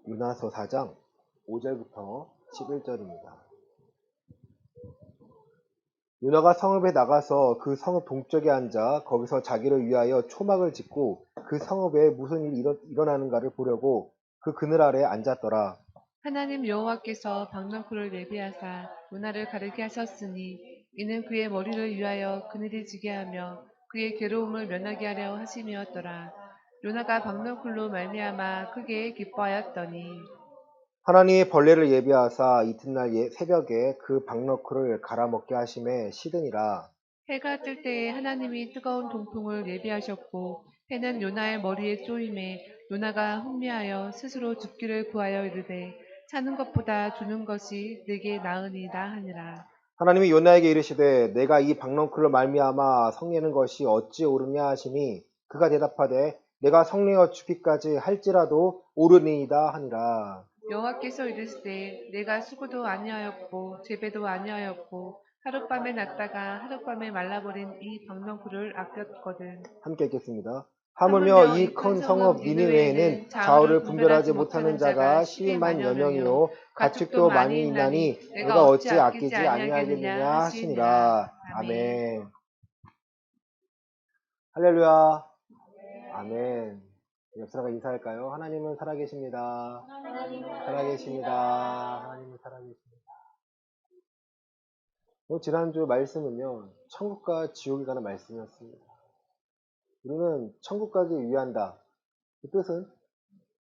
요나서 4장 5절부터 11절입니다. 요나가 성읍에 나가서 그 성읍 동쪽에 앉아 거기서 자기를 위하여 초막을 짓고 그 성읍에 무슨 일이 일어나는가를 보려고 그 그늘 아래 앉았더라. 하나님 여호와께서 박넝쿨을 예비하사 요나를 가르게 하셨으니 이는 그의 머리를 위하여 그늘이 지게 하며 그의 괴로움을 면하게 하려 하심이었더라. 요나가 박넝쿨로 말미암아 크게 기뻐하였더니 하나님이 벌레를 예비하사 이튿날 새벽에 그 박너크를 갈아먹게 하심에 시드니라. 해가 뜰 때에 하나님이 뜨거운 동풍을 예비하셨고 해는 요나의 머리에 쪼임에 요나가 혼미하여 스스로 죽기를 구하여 이르되 사는 것보다 죽는 것이 내게 나으니이다 하니라. 하나님이 요나에게 이르시되 내가 이 박넝쿨로 말미암아 성내는 것이 어찌 옳으냐 하시니 그가 대답하되 내가 성내어 죽기까지 할지라도 옳으니이다 하니라. 여호와께서 이르시되 내가 수고도 아니하였고 재배도 아니하였고 하룻밤에 났다가 하룻밤에 말라버린 이 박넝쿨을 아꼈거든. 함께 읽겠습니다. 하물며 하물며 이 이 큰 큰 성읍 성읍 니느웨에는 니느웨에는 좌우를 좌우를 분별하지 분별하지 못하는 못하는 자가 자가 12만여 12만여 명이요 명이요 가축도 가축도 많이 많이 있나니 있나니 내가 내가 어찌 어찌 아끼지 아끼지 아니하겠느냐 아니하겠느냐 하시니라. 하시니라. 아멘. 아멘. 할렐루야. 아멘. 옆 사람과 인사할까요? 하나님은 살아계십니다. 살아계십니다. 하나님은 살아계십니다. 지난주 말씀은요, 천국과 지옥에 관한 말씀이었습니다. 우리는 천국 가기 위한다. 그 뜻은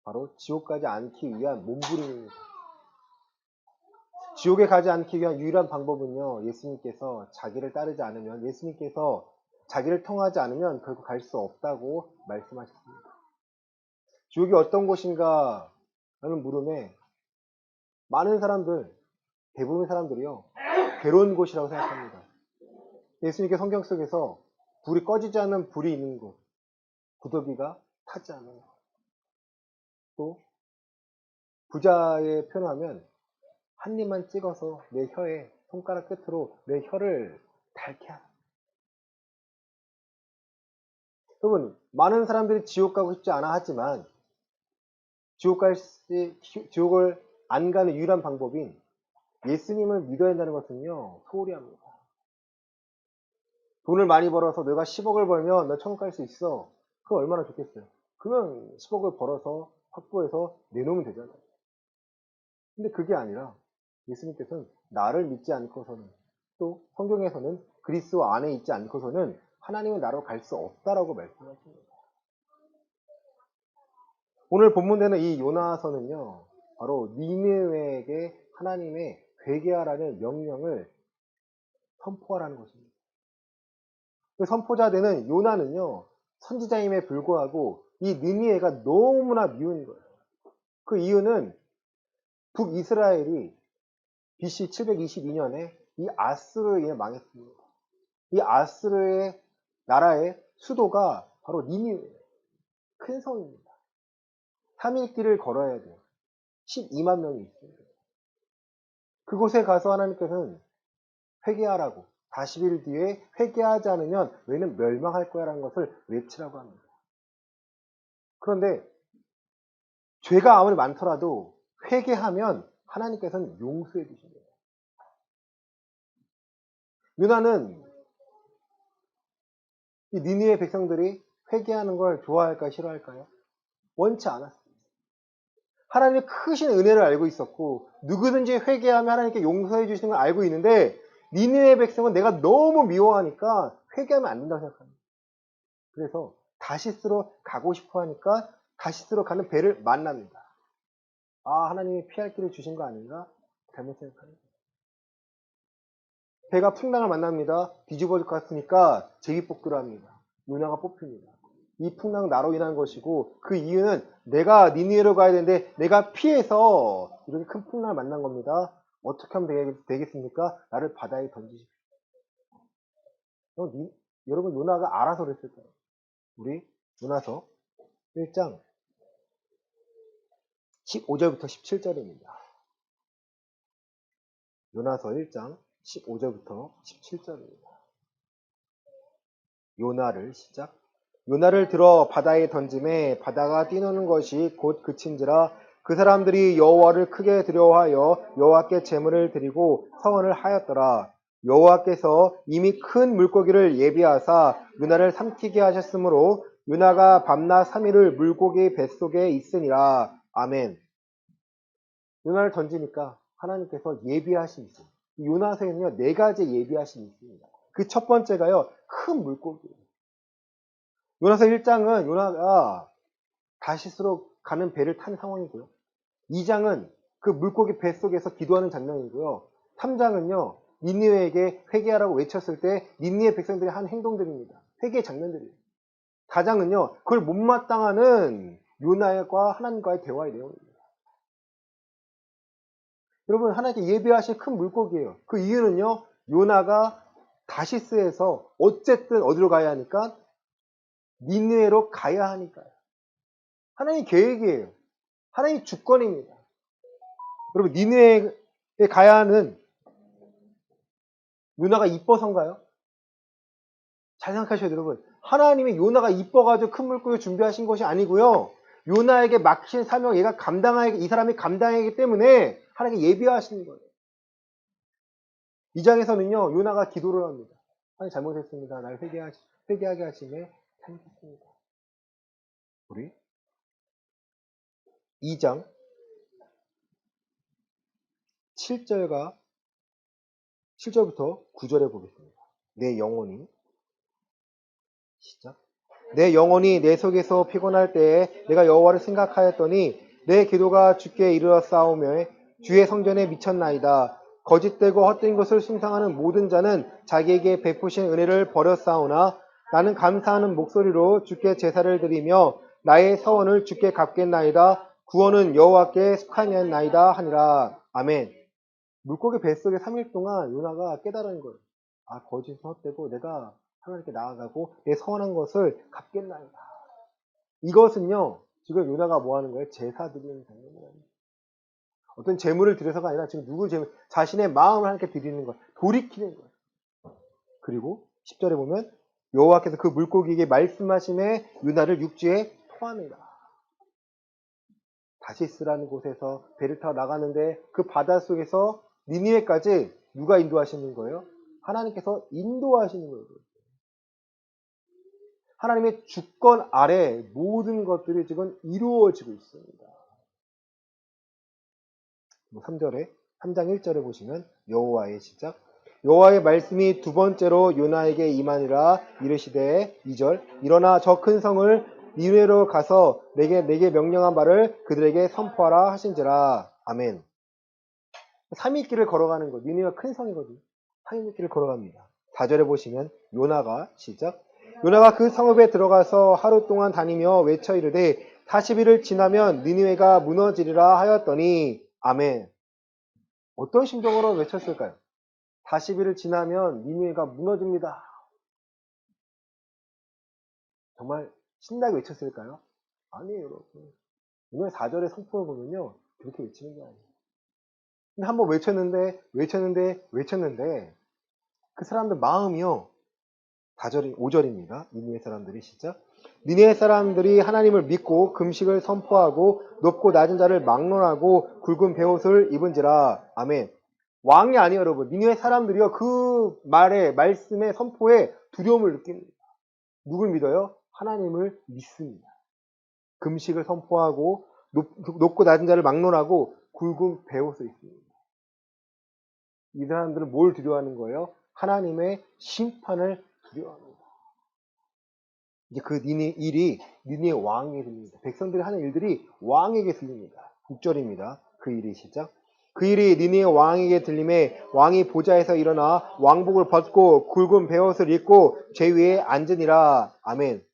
바로 지옥 가지 않기 위한 몸부림입니다. 지옥에 가지 않기 위한 유일한 방법은요, 예수님께서 자기를 따르지 않으면, 예수님께서 자기를 통하지 않으면 결국 갈 수 없다고 말씀하셨습니다. 지옥이 어떤 곳인가 라는 물음에 많은 사람들, 대부분의 사람들이요, 괴로운 곳이라고 생각합니다. 예수님께 성경 속에서 불이 꺼지지 않는 불이 있는 곳, 구더기가 타지 않는 곳, 또 부자의 표현하면 한 입만 찍어서 내 혀에 손가락 끝으로 내 혀를 닳게 하라. 여러분, 많은 사람들이 지옥 가고 싶지 않아 하지만 지옥을 안 가는 유일한 방법인 예수님을 믿어야 한다는 것은요, 소홀히 합니다. 돈을 많이 벌어서 내가 10억을 벌면 너 천국 갈 수 있어. 그거 얼마나 좋겠어요. 그러면 10억을 벌어서 확보해서 내놓으면 되잖아요. 근데 그게 아니라 예수님께서는 나를 믿지 않고서는, 또 성경에서는 그리스도 안에 있지 않고서는 하나님의 나라로 갈 수 없다라고 말씀하십니다. 오늘 본문되는 이 요나서는요, 바로 니느웨에게 하나님의 회개하라는 명령을 선포하라는 것입니다. 그 선포자되는 요나는요, 선지자임에 불구하고 이 니느웨가 너무나 미운 거예요. 그 이유는 북이스라엘이 BC 722년에 이 아스르에 인해 망했습니다. 이 아스르의 나라의 수도가 바로 니느웨예요. 큰 성입니다. 3일 길을 걸어야 돼요. 12만 명이 있습니다. 그곳에 가서 하나님께서는 회개하라고, 40일 뒤에 회개하지 않으면 너희는 멸망할 거야 라는 것을 외치라고 합니다. 그런데 죄가 아무리 많더라도 회개하면 하나님께서는 용서해 주십니다. 요나는 이 니느웨 백성들이 회개하는 걸 좋아할까요? 싫어할까요? 원치 않았습니다. 하나님의 크신 은혜를 알고 있었고 누구든지 회개하면 하나님께 용서해 주시는 걸 알고 있는데 니느웨 백성은 내가 너무 미워하니까 회개하면 안 된다고 생각합니다. 그래서 다시스로 가고 싶어 하니까 다시스로 가는 배를 만납니다. 아, 하나님이 피할 길을 주신 거 아닌가? 잘못 생각합니다. 배가 풍랑을 만납니다. 뒤집어질 것 같으니까 제비뽑기로 합니다. 요나가 뽑힙니다. 이 풍랑은 나로 인한 것이고 그 이유는 내가 니느웨로 가야 되는데 내가 피해서 이렇게 큰 풍랑을 만난 겁니다. 어떻게 하면 되겠습니까? 나를 바다에 던지십시오. 여러분 요나가 알아서 그랬을까요? 우리 요나서 1장 15절부터 17절입니다. 요나서 1장 15절부터 17절입니다. 요나를 시작. 요나를 들어 바다에 던짐에 바다가 뛰노는 것이 곧 그친지라 그 사람들이 여호와를 크게 두려워하여 여호와께 제물을 드리고 서원을 하였더라. 여호와께서 이미 큰 물고기를 예비하사 요나를 삼키게 하셨으므로 요나가 밤낮 3일을 물고기 뱃속에 있으니라. 아멘. 요나를 던지니까 하나님께서 예비하심이 있습니다. 요나서에는요, 4가지 예비하심이 있습니다. 그 첫 번째가요, 큰 물고기예요. 요나서 1장은 요나가 다시스로 가는 배를 탄 상황이고요. 2장은 그 물고기 뱃속에서 기도하는 장면이고요. 3장은요, 니느웨에게 회개하라고 외쳤을 때 니느웨 백성들이 한 행동들입니다. 회개의 장면들이에요. 4장은요, 그걸 못마땅하는 요나과 하나님과의 대화의 내용입니다. 여러분, 하나님께 예비하신 큰 물고기예요. 그 이유는요, 요나가 다시스에서 어쨌든 어디로 가야 하니까? 니느웨로 가야 하니까요. 하나님 계획이에요. 하나님 주권입니다. 여러분, 니느웨에 가야 하는 요나가 이뻐서인가요? 잘 생각하셔야 돼요, 여러분. 하나님이 요나가 이뻐가지고 큰 물고기 준비하신 것이 아니고요. 요나에게 맡긴 사명, 얘가 이 사람이 감당하기 때문에 하나님께 예비하시는 거예요. 2장에서는요, 요나가 기도를 합니다. 하나님 잘못했습니다. 날 회개하게 하심에 잘못했습니다. 우리 2장 7절부터 9절에 보겠습니다. 내 영혼이 시작. 내 영혼이 내 속에서 피곤할 때에 내가 여호와를 생각하였더니 내 기도가 주께 이르렀사오며 주의 성전에 미쳤나이다. 거짓되고 헛된 것을 숭상하는 모든 자는 자기에게 베푸신 은혜를 버렸사오나 나는 감사하는 목소리로 주께 제사를 드리며 나의 서원을 주께 갚겠나이다. 구원은 여호와께 속하였나이다 하니라. 아멘. 물고기 뱃속에 3일 동안 요나가 깨달은 거예요. 아, 거짓은 헛되고 내가 하나님께 나아가고 내 서원한 것을 갚겠나이다. 이것은요, 지금 요나가 뭐 하는 거예요? 제사 드리는 장면이에요. 어떤 재물을 드려서가 아니라 지금 자신의 마음을 하나님께 드리는 거예요. 돌이키는 거예요. 그리고 10절에 보면 여호와께서 그 물고기에게 말씀하심에 요나를 육지에 토하니라. 다시스라는 곳에서 배를 타고 나가는데 그 바닷속에서 니느웨까지 누가 인도하시는 거예요? 하나님께서 인도하시는 거예요. 하나님의 주권 아래 모든 것들이 지금 이루어지고 있습니다. 3장 1절에 보시면 여호와의 시작. 여호와의 말씀이 두 번째로 요나에게 임하니라. 이르시되 2절 일어나 저 큰 성을 니느웨로 가서 내게 명령한 바를 그들에게 선포하라 하신지라. 아멘. 3일 길을 걸어가는 거. 니느웨가 큰 성이거든요. 3일 길을 걸어갑니다. 4절에 보시면 요나가 시작. 요나가 그 성읍에 들어가서 하루 동안 다니며 외쳐 이르되 40일을 지나면 니느웨가 무너지리라 하였더니 아멘. 어떤 심정으로 외쳤을까요? 40일을 지나면 니느웨가 무너집니다. 정말 신나게 외쳤을까요? 아니에요, 여러분. 오늘 4절의 성품을 보면요, 그렇게 외치는 게 아니에요. 근데 한번 외쳤는데 그 사람들 마음이요, 5절입니다. 니느웨 사람들이 시작. 니느웨 사람들이 하나님을 믿고 금식을 선포하고 높고 낮은 자를 막론하고 굵은 베옷을 입은지라. 아멘. 왕이 아니에요, 여러분. 니느웨 사람들이요, 그 말씀의 선포에 두려움을 느낍니다. 누굴 믿어요? 하나님을 믿습니다. 금식을 선포하고 높고 낮은 자를 막론하고 굵은 베옷을 입습니다. 이 사람들은 뭘 두려워하는 거예요? 하나님의 심판을 두려워합니다. 이제 그 일이 니느웨 왕에게 들립니다. 백성들이 하는 일들이 왕에게 들립니다. 6절입니다. 그 일이 시작. 그 일이 니느웨 왕에게 들림에 왕이 보좌에서 일어나 왕복을 벗고 굵은 베옷을 입고 제 위에 앉으니라. 아멘.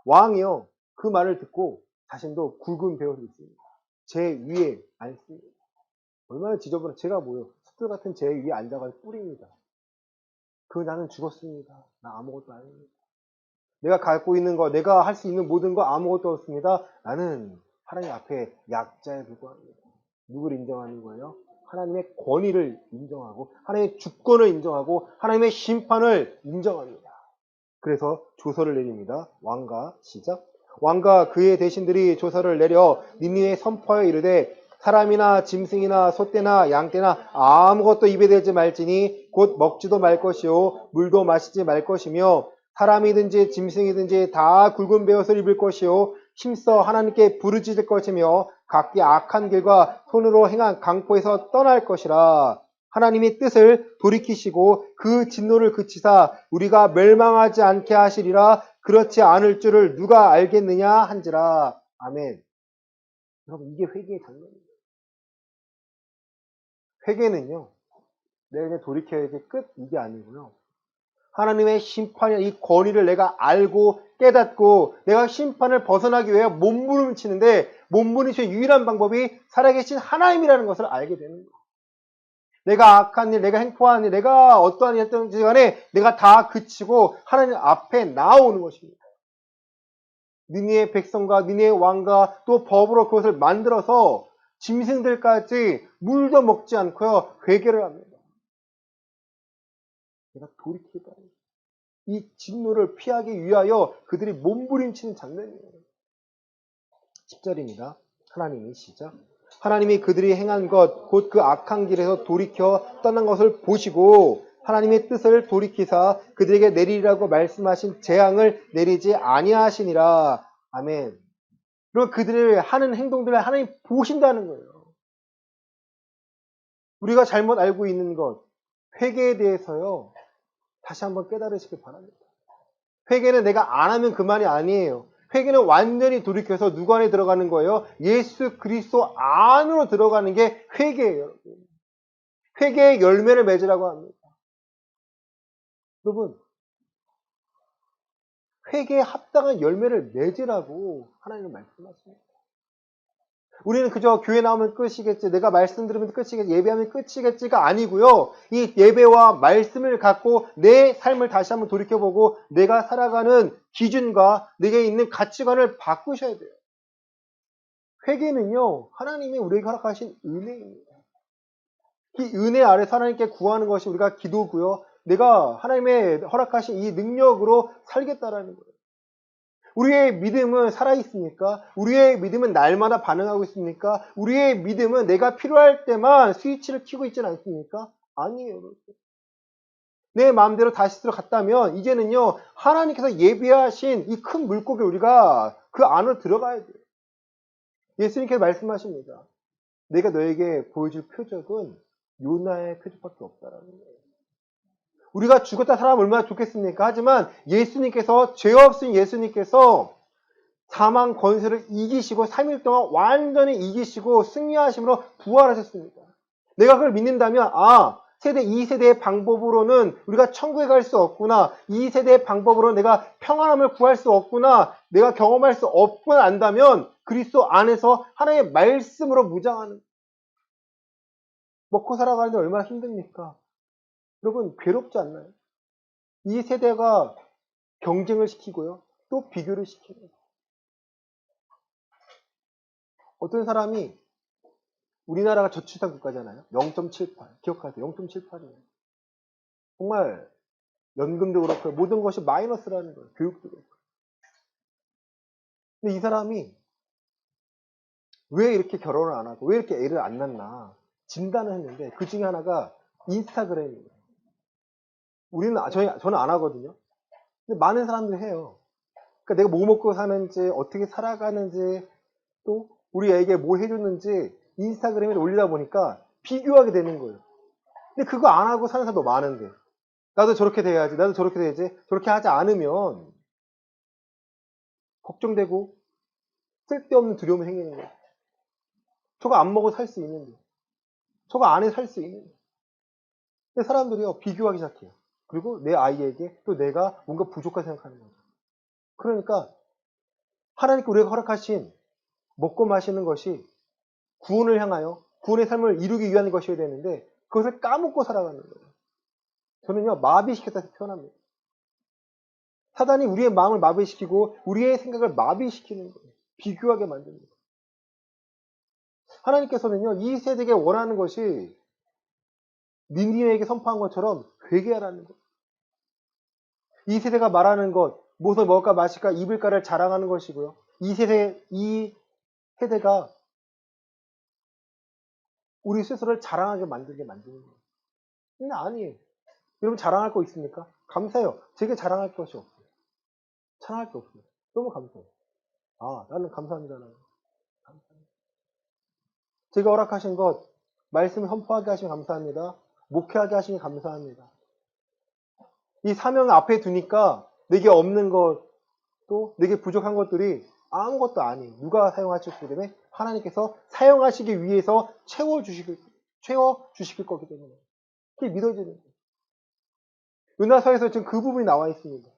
왕이요, 그 말을 듣고 자신도 굵은 베옷을 입습니다. 제 위에 앉습니다. 얼마나 지저분해. 제가 뭐요? 숯불 같은 제 위에 앉아가지고 뿌립니다. 나는 죽었습니다. 나 아무것도 아닙니다. 내가 갖고 있는 거, 내가 할 수 있는 모든 거 아무것도 없습니다. 나는 하나님 앞에 약자에 불과합니다. 누구를 인정하는 거예요? 하나님의 권위를 인정하고 하나님의 주권을 인정하고 하나님의 심판을 인정합니다. 그래서 조서를 내립니다. 왕가 시작. 왕과 그의 대신들이 조서를 내려 니느웨에 선포하여 이르되 사람이나 짐승이나 소떼나 양떼나 아무것도 입에 대지 말지니 곧 먹지도 말 것이요 물도 마시지 말 것이며 사람이든지 짐승이든지 다 굵은 베옷을 입을 것이요 힘써 하나님께 부르짖을 것이며 각기 악한 길과 손으로 행한 강포에서 떠날 것이라. 하나님이 뜻을 돌이키시고 그 진노를 그치사 우리가 멸망하지 않게 하시리라. 그렇지 않을 줄을 누가 알겠느냐 한지라. 아멘. 여러분, 이게 회개의 장면입니다. 회개는요, 내가 그냥 돌이켜야지 끝, 이게 아니고요. 하나님의 심판의 이 권위를 내가 알고 깨닫고 내가 심판을 벗어나기 위해 몸부림치는데 몸부림치의 유일한 방법이 살아계신 하나님이라는 것을 알게 되는 거예요. 내가 악한 일, 내가 행포한 일, 내가 어떠한 일이었든지 간에 내가 다 그치고 하나님 앞에 나오는 것입니다. 니네의 백성과 니네의 왕과 또 법으로 그것을 만들어서 짐승들까지 물도 먹지 않고요. 회개를 합니다. 내가 돌이키다. 이 진노를 피하기 위하여 그들이 몸부림치는 장면이에요. 10절입니다. 하나님이 시작. 하나님이 그들이 행한 것, 곧 그 악한 길에서 돌이켜 떠난 것을 보시고 하나님의 뜻을 돌이키사 그들에게 내리리라고 말씀하신 재앙을 내리지 아니하시니라. 아멘. 그리고 그들을 하는 행동들을 하나님 보신다는 거예요. 우리가 잘못 알고 있는 것, 회개에 대해서요. 다시 한번 깨달으시길 바랍니다. 회개는 내가 안 하면 그만이 아니에요. 회개는 완전히 돌이켜서 누구 안에 들어가는 거예요? 예수 그리스도 안으로 들어가는 게 회개예요. 여러분. 회개의 열매를 맺으라고 합니다. 여러분, 회개에 합당한 열매를 맺으라고 하나님은 말씀하십니다. 우리는 그저 교회 나오면 끝이겠지, 내가 말씀 들으면 끝이겠지, 예배하면 끝이겠지가 아니고요. 이 예배와 말씀을 갖고 내 삶을 다시 한번 돌이켜보고 내가 살아가는 기준과 내게 있는 가치관을 바꾸셔야 돼요. 회개는요, 하나님이 우리에게 허락하신 은혜입니다. 이 은혜 아래서 하나님께 구하는 것이 우리가 기도고요. 내가 하나님의 허락하신 이 능력으로 살겠다라는 거예요. 우리의 믿음은 살아있습니까? 우리의 믿음은 날마다 반응하고 있습니까? 우리의 믿음은 내가 필요할 때만 스위치를 켜고 있지는 않습니까? 아니에요. 여러분. 내 마음대로 다시 들어갔다면 이제는요, 하나님께서 예비하신 이 큰 물고기 우리가 그 안으로 들어가야 돼요. 예수님께서 말씀하십니다. 내가 너에게 보여줄 표적은 요나의 표적밖에 없다라는 거예요. 우리가 죽었다 살아면 얼마나 좋겠습니까? 하지만 예수님께서, 죄 없으신 예수님께서 사망 권세를 이기시고 3일 동안 완전히 이기시고 승리하심으로 부활하셨습니다. 내가 그걸 믿는다면 세대 2세대의 방법으로는 우리가 천국에 갈 수 없구나. 2세대의 방법으로 내가 평안함을 구할 수 없구나. 내가 경험할 수 없구나 안다면 그리스도 안에서 하나님의 말씀으로 무장하는, 먹고 살아가는데 얼마나 힘듭니까? 여러분, 괴롭지 않나요? 이 세대가 경쟁을 시키고요. 또 비교를 시키고요. 어떤 사람이, 우리나라가 저출산 국가잖아요. 0.78. 기억하세요. 0.78이에요. 정말 연금도 그렇고 모든 것이 마이너스라는 거예요. 교육도 그렇고. 근데 이 사람이 왜 이렇게 결혼을 안 하고 왜 이렇게 애를 안 낳나 진단을 했는데 그 중에 하나가 인스타그램이에요. 저는 안 하거든요. 근데 많은 사람들이 해요. 그러니까 내가 뭐 먹고 사는지, 어떻게 살아가는지, 또 우리 애에게 뭐 해줬는지 인스타그램에 올리다 보니까 비교하게 되는 거예요. 근데 그거 안 하고 사는 사람도 많은데, 나도 저렇게 돼야지, 나도 저렇게 돼야지. 저렇게 하지 않으면 걱정되고 쓸데없는 두려움이 생기는 거예요. 저거 안 먹어 살 수 있는데, 저거 안 해 살 수 있는데. 근데 사람들이요, 비교하기 시작해요. 그리고 내 아이에게 또 내가 뭔가 부족하게 생각하는 거죠. 그러니까 하나님께 우리가 허락하신 먹고 마시는 것이 구원을 향하여 구원의 삶을 이루기 위한 것이어야 되는데 그것을 까먹고 살아가는 거예요. 저는요, 마비시켰다 표현합니다. 사단이 우리의 마음을 마비시키고 우리의 생각을 마비시키는 거예요. 비교하게 만듭니다. 하나님께서는요, 이 세대에게 원하는 것이 니느웨에게 선포한 것처럼 회개하라는 거예요. 이 세대가 말하는 것, 무엇을 먹을까 마실까 입을까를 자랑하는 것이고요. 이 세대가 우리 스스로를 자랑하게 만들게 만드는 거예요. 근데 아니에요. 여러분 자랑할 거 있습니까? 감사해요. 제게 자랑할 것이 없어요. 자랑할 게 없어요. 너무 감사해요. 아, 나는 감사합니다. 나는. 감사합니다. 제가 허락하신 것, 말씀을 선포하게 하시면 감사합니다. 목회하게 하시니 감사합니다. 이 사명 앞에 두니까 내게 없는 것도 내게 부족한 것들이 아무것도 아니에요. 누가 사용하셨기 때문에 하나님께서 사용하시기 위해서 채워주실 거기 때문에 그게 믿어지는 거예요. 요나서에서 지금 그 부분이 나와 있습니다.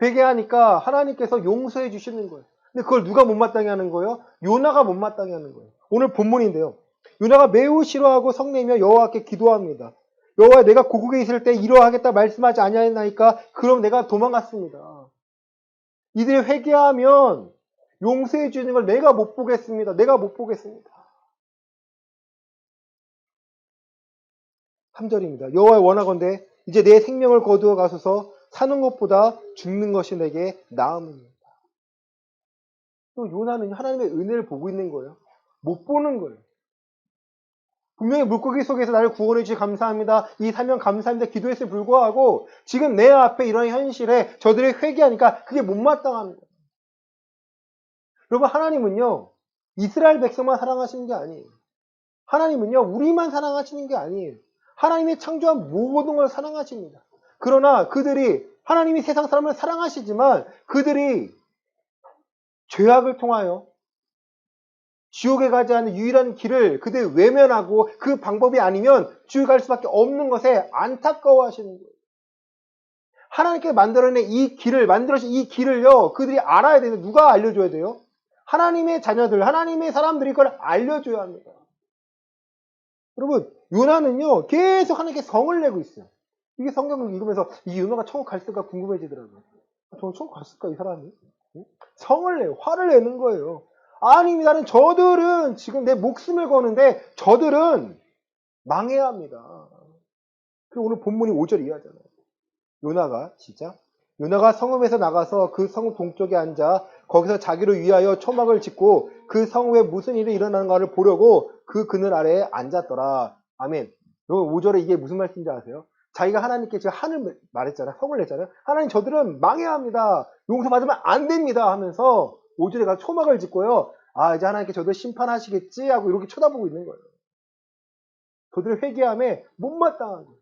회개하니까 하나님께서 용서해 주시는 거예요. 근데 그걸 누가 못마땅해 하는 거예요? 요나가 못마땅해 하는 거예요. 오늘 본문인데요. 요나가 매우 싫어하고 성내며 여호와께 기도합니다. 여호와, 내가 고국에 있을 때 이러하겠다 말씀하지 아니하나이까? 그럼 내가 도망갔습니다. 이들이 회개하면 용서해 주는 걸 내가 못 보겠습니다. 내가 못 보겠습니다. 3절입니다. 여호와, 원하건대 이제 내 생명을 거두어 가소서. 사는 것보다 죽는 것이 내게 나음입니다. 또 요나는 하나님의 은혜를 보고 있는 거예요. 못 보는 거예요. 분명히 물고기 속에서 나를 구원해 주시 감사합니다. 이 사명 감사합니다. 기도했음에 불구하고 지금 내 앞에 이런 현실에 저들이 회개하니까 그게 못마땅한 거예요. 여러분, 하나님은요, 이스라엘 백성만 사랑하시는 게 아니에요. 하나님은요, 우리만 사랑하시는 게 아니에요. 하나님이 창조한 모든 걸 사랑하십니다. 그러나 그들이, 하나님이 세상 사람을 사랑하시지만 그들이 죄악을 통하여 지옥에 가지 않는 유일한 길을 그들 외면하고 그 방법이 아니면 지옥에 갈 수밖에 없는 것에 안타까워하시는 거예요. 하나님께 만들어낸 이 길을, 만들어진 이 길을요, 그들이 알아야 되는데 누가 알려줘야 돼요? 하나님의 자녀들, 하나님의 사람들이 그걸 알려줘야 합니다. 여러분, 요나는요, 계속 하나님께 성을 내고 있어요. 이게 성경을 읽으면서 이 요나가 천국 갔을까 궁금해지더라고요. 저 천국 갔을까, 이 사람이? 성을 내요. 화를 내는 거예요. 아니, 나는 저들은 지금 내 목숨을 거는데 저들은 망해야 합니다. 그리고 오늘 본문이 5절 이하잖아요. 요나가 진짜 요나가 성읍에서 나가서 그 성읍 동쪽에 앉아 거기서 자기를 위하여 초막을 짓고 그 성읍에 무슨 일이 일어나는가를 보려고 그 그늘 아래에 앉았더라. 아멘. 여러분 5절에 이게 무슨 말씀인지 아세요? 자기가 하나님께 지금 하늘 말했잖아요. 성을 냈잖아요. 하나님, 저들은 망해야 합니다. 용서받으면 안 됩니다 하면서 5절에 가서 초막을 짓고요. 아, 이제 하나님께 저들 심판하시겠지 하고 이렇게 쳐다보고 있는 거예요. 저들의 회개함에 못마땅한 거예요.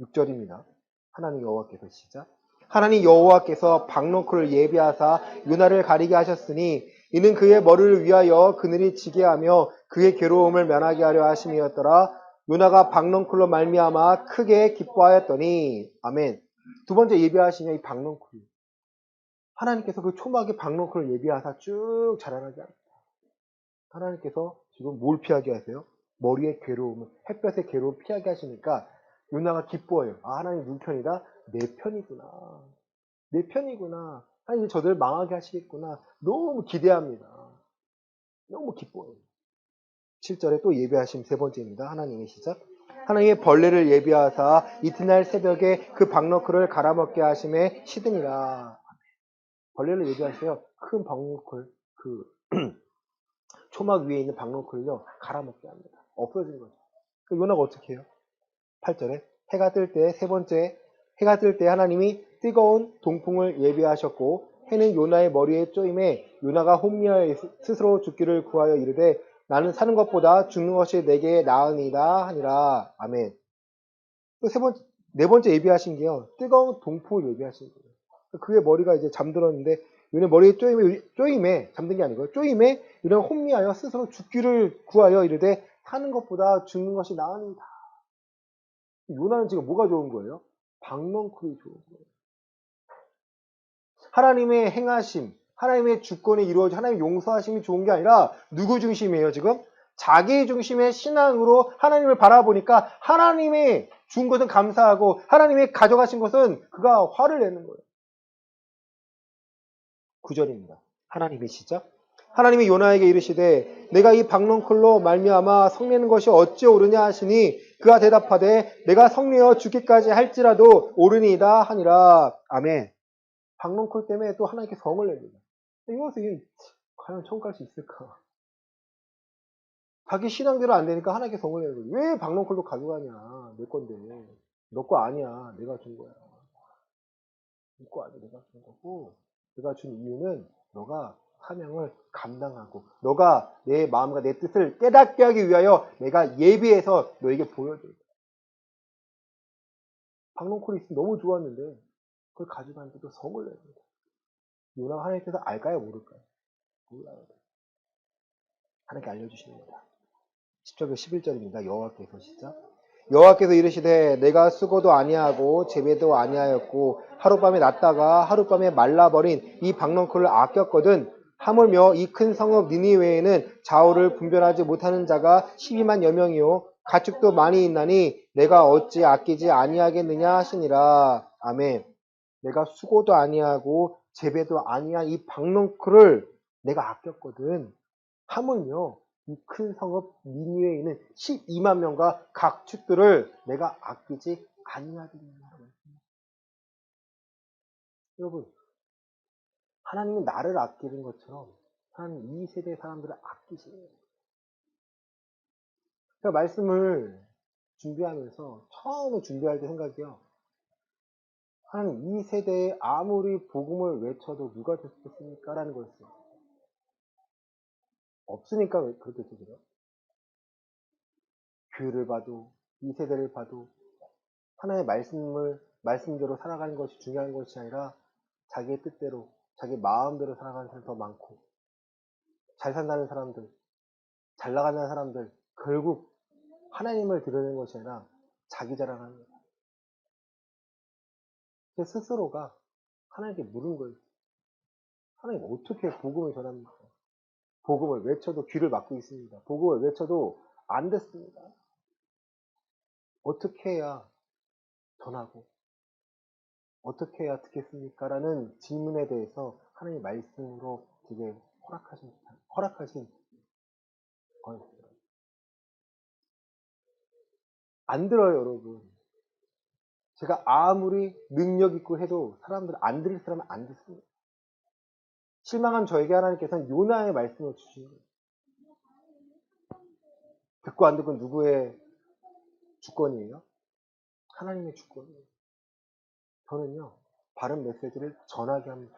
6절입니다. 하나님 여호와께서 시작. 하나님 여호와께서 박노크를 예비하사 요나를 가리게 하셨으니 이는 그의 머리를 위하여 그늘이 지게 하며 그의 괴로움을 면하게 하려 하심이었더라. 요나가 박넝쿨로 말미암아 크게 기뻐하였더니. 아멘. 두 번째 예비하시냐, 이 박넝쿨. 하나님께서 그 초막에 박넝쿨을 예비하사 쭉 자라나게 합니다. 하나님께서 지금 뭘 피하게 하세요? 머리의 괴로움을, 햇볕의 괴로움을 피하게 하시니까 요나가 기뻐해요. 아, 하나님 누구 편이다? 내 편이구나. 내 편이구나. 하나님 저들 망하게 하시겠구나. 너무 기대합니다. 너무 기뻐해요. 7절에 또 예배하심 세 번째입니다. 하나님의 시작. 하나님의 벌레를 예비하사 이튿날 새벽에 그 박너클을 갈아먹게 하심에 시드니라. 벌레를 예비하세요. 큰 박너클, 그 초막 위에 있는 박너클을요 갈아먹게 합니다. 없어진 거죠. 그 요나가 어떻게 해요? 8절에 해가 뜰 때 세 번째, 해가 뜰 때 하나님이 뜨거운 동풍을 예비하셨고 해는 요나의 머리에 쪼임에 요나가 혼미하여 스스로 죽기를 구하여 이르되 나는 사는 것보다 죽는 것이 내게 나으니이다 하니라. 아멘. 또 네 번째 예비하신 게요, 뜨거운 동풍을 예비하신 거예요. 그의 머리가 이제 잠들었는데 요나의 머리에 쪼임에 잠든 게 아니고요, 쪼임에 요나가 혼미하여 스스로 죽기를 구하여 이르되 사는 것보다 죽는 것이 나으니이다. 요나는 지금 뭐가 좋은 거예요? 박넝쿨이 좋은 거예요. 하나님의 행하심, 하나님의 주권이 이루어져 하나님의 용서하심이 좋은 게 아니라 누구 중심이에요 지금? 자기 중심의 신앙으로 하나님을 바라보니까 하나님이 준 것은 감사하고 하나님이 가져가신 것은 그가 화를 내는 거예요. 9절입니다. 하나님의 시작. 하나님이 요나에게 이르시되 내가 이 박넝쿨로 말미암아 성내는 것이 어찌 옳으냐 하시니 그가 대답하되 내가 성내어 죽기까지 할지라도 옳으니이다 하니라. 아멘. 박넝쿨 때문에 또 하나님께 성을 냅니다. 이것이 과연 천국 갈 수 있을까? 자기 신앙대로 안 되니까 하나님께 성을 내는 거지. 왜 박넝쿨도 가져가냐? 내 건데. 너 거 아니야. 내가 준 거야. 네 거 아니야. 내가 준 거고. 내가 준 이유는 너가 사명을 감당하고 너가 내 마음과 내 뜻을 깨닫게 하기 위하여 내가 예비해서 너에게 보여줄 거야. 박넝쿨이 있으면 너무 좋았는데 그걸 가져가는데도 성을 내는 거야. 요나가 하나님께서 알까요? 모를까요? 몰라요. 하나님께 알려주시는 거다. 10절부터 11절입니다. 여호와께서 시작. 여호와께서 이르시되 내가 수고도 아니하고 재배도 아니하였고 하룻밤에 났다가 하룻밤에 말라버린 이 박넝쿨을 아꼈거든. 하물며 이 큰 성읍 니니웨에는 좌우를 분별하지 못하는 자가 12만여 명이요 가축도 많이 있나니 내가 어찌 아끼지 아니하겠느냐 하시니라. 아멘. 내가 수고도 아니하고 재배도 아니한 이 박넝쿨을 내가 아꼈거든. 하물며 이 큰 성읍 니니웨에 있는 12만 명과 각축들을 내가 아끼지 아니하겠느냐. 여러분, 하나님은 나를 아끼는 것처럼 하나님 이 세대 사람들을 아끼시는 거예요. 제가 말씀을 준비하면서 처음에 준비할 때 생각이요. 하나님 이 세대에 아무리 복음을 외쳐도 누가 됐겠습니까? 라는 거였어요. 없으니까 그렇겠죠. 그죠? 교회를 봐도 이 세대를 봐도 하나님의 말씀대로 살아가는 것이 중요한 것이 아니라 자기의 뜻대로 자기 마음대로 살아가는 사람이 더 많고 잘 산다는 사람들, 잘 나가는 사람들 결국 하나님을 드러내는 것이 아니라 자기 자랑하는 거예요. 제 스스로가 하나님께 물은 거예요. 하나님 어떻게 복음을 전합니까? 복음을 외쳐도 귀를 막고 있습니다. 복음을 외쳐도 안 듣습니다. 어떻게 해야 전하고 어떻게 해야 듣겠습니까? 라는 질문에 대해서 하나님의 말씀으로 되게 허락하신 거였어요. 안 들어요, 여러분. 제가 아무리 능력 있고 해도 사람들 안 들을 사람은 안 듣습니다. 실망한 저에게 하나님께서는 요나의 말씀을 주신 거예요. 듣고 안 듣고 누구의 주권이에요? 하나님의 주권이에요. 저는요, 바른 메시지를 전하게 합니다.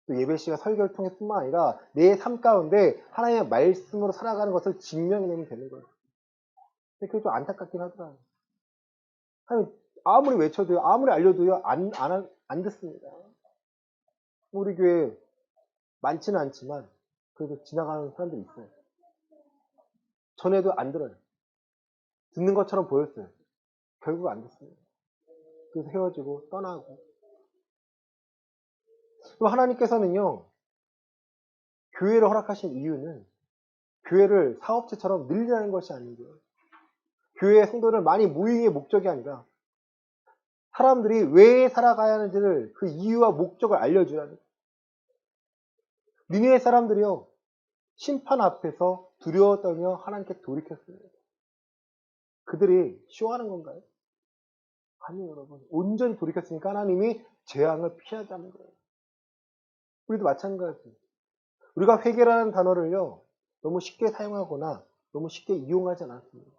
또 예배 시간 설교를 통해 뿐만 아니라 내 삶 가운데 하나님의 말씀으로 살아가는 것을 증명해내면 되는 거예요. 근데 그게 좀 안타깝긴 하더라고요. 하나님 아무리 외쳐도요, 아무리 알려도요, 안 듣습니다. 우리 교회 많지는 않지만 그래도 지나가는 사람들이 있어요. 전에도 안 들어요. 듣는 것처럼 보였어요. 결국 안 듣습니다. 그래서 헤어지고 떠나고. 그럼 하나님께서는요, 교회를 허락하신 이유는 교회를 사업체처럼 늘리라는 것이 아니고요. 교회 성도를 많이 모이는 게 목적이 아니라 사람들이 왜 살아가야 하는지를 그 이유와 목적을 알려주라는 거예요. 니느웨 사람들이요, 심판 앞에서 두려워 떨며 하나님께 돌이켰습니다. 그들이 쇼하는 건가요? 아니에요, 여러분. 온전히 돌이켰으니까 하나님이 재앙을 피하자는 거예요. 우리도 마찬가지. 우리가 회개라는 단어를요, 너무 쉽게 사용하거나 너무 쉽게 이용하지 않았습니다.